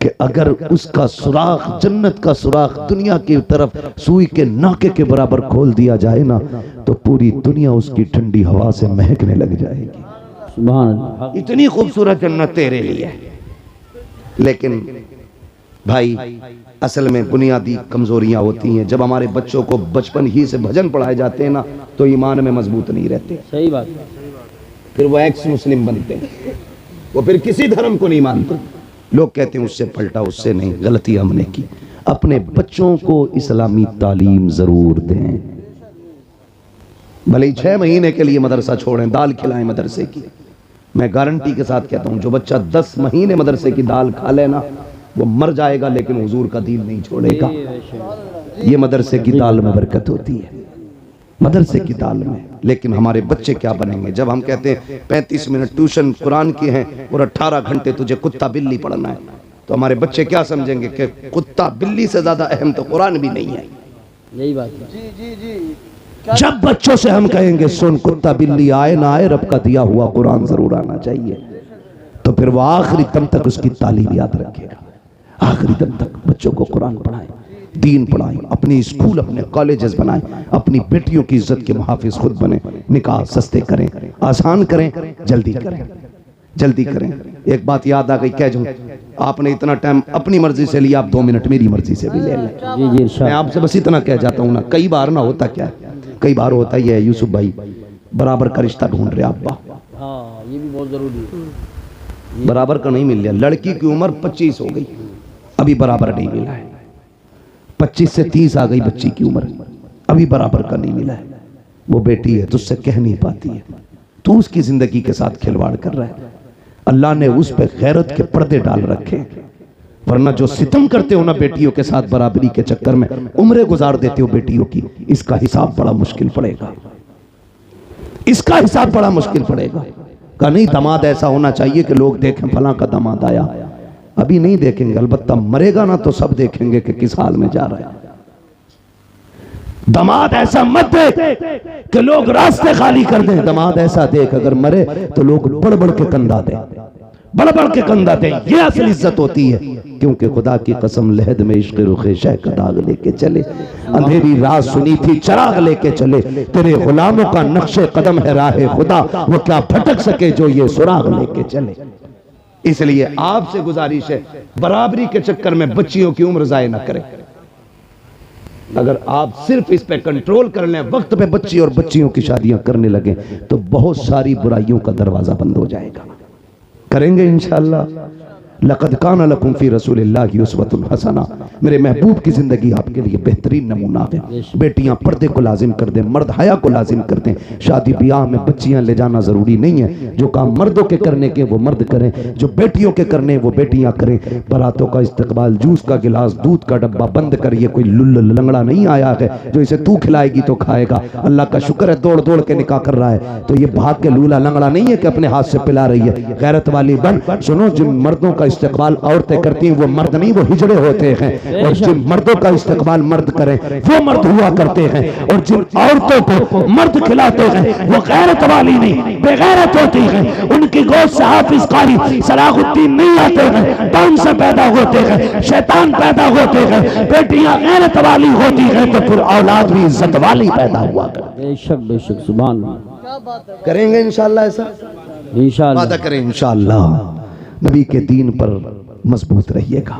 कि अगर उसका सुराख, जन्नत का सुराख दुनिया की तरफ सुई के नाके के बराबर खोल दिया जाए ना, तो पूरी दुनिया उसकी ठंडी हवा से महकने लग जाएगी। सुभान अल्लाह। इतनी खूबसूरत जन्नत तेरे लिए है। लेकिन भाई असल में बुनियादी कमजोरियां होती हैं। जब हमारे बच्चों को बचपन ही से भजन पढ़ाए जाते हैं ना, तो ईमान में मजबूत नहीं रहते। सही बात। फिर वो एक्स मुस्लिम बनते हैं, वो फिर किसी धर्म को नहीं मानते। लोग कहते हैं उससे पलटा, उससे नहीं, गलती हमने की। अपने बच्चों को इस्लामी तालीम जरूर दें, भले ही 6 महीने के लिए मदरसा छोड़ें, दाल खिलाएं मदरसे की। मैं गारंटी के साथ कहता हूं, जो बच्चा 10 महीने मदरसे की दाल खा लेना, वो मर जाएगा लेकिन हुजूर का दीन नहीं छोड़ेगा। ये मदरसे की दाल में बरकत होती है, मदरसे की दाल में। लेकिन हमारे बच्चे क्या बनेंगे जब हम कहते हैं 35 मिनट ट्यूशन कुरान की हैं और 18 घंटे तुझे कुत्ता बिल्ली पढ़ना है, तो हमारे बच्चे क्या समझेंगे कि कुत्ता बिल्ली से ज्यादा अहम तो कुरान भी नहीं है। यही बात है। जब बच्चों से हम कहेंगे सुन, कुत्ता बिल्ली आए ना आए, रब का दिया हुआ कुरान जरूर आना चाहिए, तो फिर वो आखिरी दम तक उसकी तालीम याद रखेगा। आखिरी दम तक बच्चों को कुरान पढ़ाएं, दीन पढ़ाएं, अपनी स्कूल अपने कॉलेजेस बनाएं, अपनी बेटियों की इज्जत के मुहाफिज खुद बने। निकाह सस्ते करें, आसान करें, जल्दी करें, जल्दी करें। एक बात याद आ गई, कह दूं, आपने इतना टाइम अपनी मर्जी से लिया, आप 2 मिनट मेरी मर्जी से भी ले लें। जी जी। मैं आपसे बस इतना कह जाता हूं ना, कई बार ना होता क्या है, कई बार होता ही है, यूसुफ भाई बराबर का रिश्ता ढूंढ रहे अब्बा, हाँ ये भी बहुत जरूरी है। बराबर का नहीं मिल रहा। लड़की की उम्र 25 हो गई, अभी बराबर नहीं मिला है। 25 से 30 आ गई बच्ची की उम्र, अभी बराबर का नहीं मिला है। वो बेटी है, तुझसे कह नहीं पाती है, तू उसकी जिंदगी के साथ खिलवाड़ कर रहा है। अल्लाह ने उस पे गैरत के पर्दे डाल रखे, वरना जो सितम करते हो ना बेटियों के साथ बराबरी के चक्कर में, उम्रें गुजार देते हो बेटियों की, इसका हिसाब बड़ा मुश्किल पड़ेगा, इसका हिसाब बड़ा मुश्किल पड़ेगा। का नहीं, दामाद ऐसा होना चाहिए कि लोग देखें फलां का दामाद आया। अभी नहीं देखेंगे, अलबत्ता मरेगा ना तो सब देखेंगे कि किस हाल में जा रहा है। दामाद ऐसा मत देख कि लोग रास्ते खाली कर दें, दामाद ऐसा देख अगर मरे तो लोग बढ़ बढ़ के कंधा दें, बढ़ बढ़ के कंधा दें। ये असल इज्जत होती है, क्योंकि खुदा की कसम लहद में इश्क रुखे शह का दाग लेके चले, अंधेरी रात सुनी थी चिराग लेके चले, तेरे गुलामों का नक्शे कदम है राहे खुदा, वो क्या भटक सके जो ये सुराग लेके चले। इसलिए आपसे गुजारिश है, बराबरी के चक्कर में बच्चियों की उम्र जाया ना करें। अगर आप सिर्फ इस पे कंट्रोल कर लें, वक्त पे बच्ची और बच्चियों की शादियां करने लगे, तो बहुत सारी बुराइयों का दरवाजा बंद हो जाएगा। करेंगे इंशाअल्लाह। लक़द काना लकुम फ़ी रसूलिल्लाहि उस्वतुन हसना, मेरे महबूब की जिंदगी आपके लिए बेहतरीन नमूना है। बेटियां पर्दे को लाजिम कर दें, मर्द हया को लाजिम कर दें। शादी ब्याह में बच्चियां ले जाना जरूरी नहीं है, जो काम मर्दों के करने के वो मर्द करें, जो बेटियों के करने वो बेटियां करें। बारातों का इस्तकबाल, जूस का गिलास, दूध का डब्बा बंद करिए। कोई लुल्ल लंगड़ा नहीं आया है जो इसे तू खिलाएगी तो खाएगा। अल्लाह का शुक्र है दौड़ दौड़ के निकाह कर रहा है, तो ये भाग के लूला लंगड़ा नहीं है कि अपने हाथ से पिला रही है। गैरत वाली बन सुनो, जिन मर्दों का इस्तेमाल औरतें करती हैं वो मर्द नहीं, वो हिजड़े होते हैं। और जिन मर्दों का इस्तकबाल मर्द करें वो मर्द हुआ करते हैं, और जिन औरतों को मर्द खिलाते हैं वो गैरत वाली नहीं बेगैरत होती हैं। उनकी गोद से हाफिज कारी सलाहुद्दीन नहीं आते हैं, डाउन से पैदा होते हैं, शैतान पैदा होते हैं। बेटियां गैरत वाली होती हैं तो फिर औलाद भी इज्जत वाली पैदा हुआ करती। बेशक सुभान अल्लाह। करेंगे इंशाअल्लाह ऐसा, इंशाअल्लाह वादा करें इंशाअल्लाह। नबी के दीन पर मजबूत रहिएगा,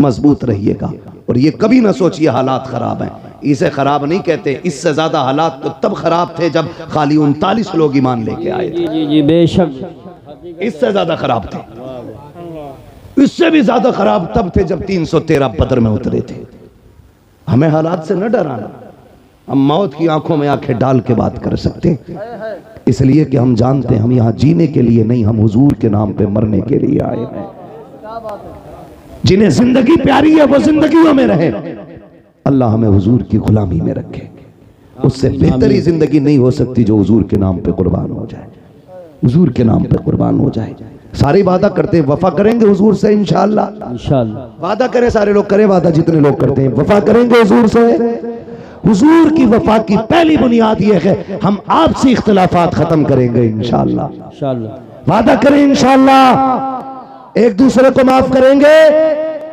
मजबूत रहिएगा। और ये कभी ना सोचिए हालात खराब हैं, इसे खराब नहीं कहते। इससे ज्यादा हालात तो तब खराब थे जब खाली 39 लोग ईमान लेके आए थे। जी बेशक, इससे ज्यादा खराब थे, इससे भी ज्यादा खराब तब थे जब 313 बदर में उतरे थे। हमें हालात से न डराना, हम मौत की आंखों में आंखें डाल के बात कर सकते हैं, इसलिए कि हम जानते हैं हम यहाँ जीने के लिए नहीं, हम हुजूर के नाम पे मरने के लिए आए हैं। जिन्हें जिंदगी प्यारी है वो जिंदगियों में रहे। अल्लाह हमें हुजूर की गुलामी में रखे। उससे बेहतरी जिंदगी नहीं हो सकती जो हुजूर के नाम पे कुर्बान हो जाए, हुजूर के नाम पे कुर्बान हो जाए। सारे वादा करते हैं वफा करेंगे हुजूर से इंशाअल्लाह। इंशाअल्लाह वादा करें, सारे लोग करें वादा, जितने लोग करते हैं वफा करेंगे हुजूर से। हुजूर की वफा की पहली बुनियाद यह है हम आपसी इख्तिलाफात खत्म करेंगे इंशाअल्लाह। इंशाअल्लाह वादा करें इंशाअल्लाह, एक दूसरे को माफ करेंगे,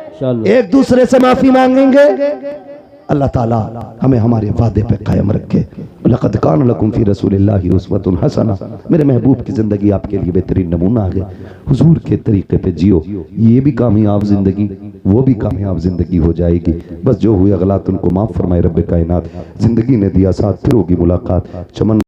इंशाअल्लाह। एक दूसरे से माफी मांगेंगे। अल्लाह ताला हमें हमारे वादे पे कायम रखे। लक़द कान लकुम फी रसूलिल्लाहि उस्वतुन हसना। मेरे महबूब की जिंदगी आपके लिए बेहतरीन नमूना है। हुजूर के तरीके पे जियो, ये भी कामयाब जिंदगी, वो भी कामयाब जिंदगी हो जाएगी। बस जो हुए गलत उनको माफ फरमाए रब्बे कायनात। जिंदगी ने दिया साथ, फिर होगी मुलाकात। चमन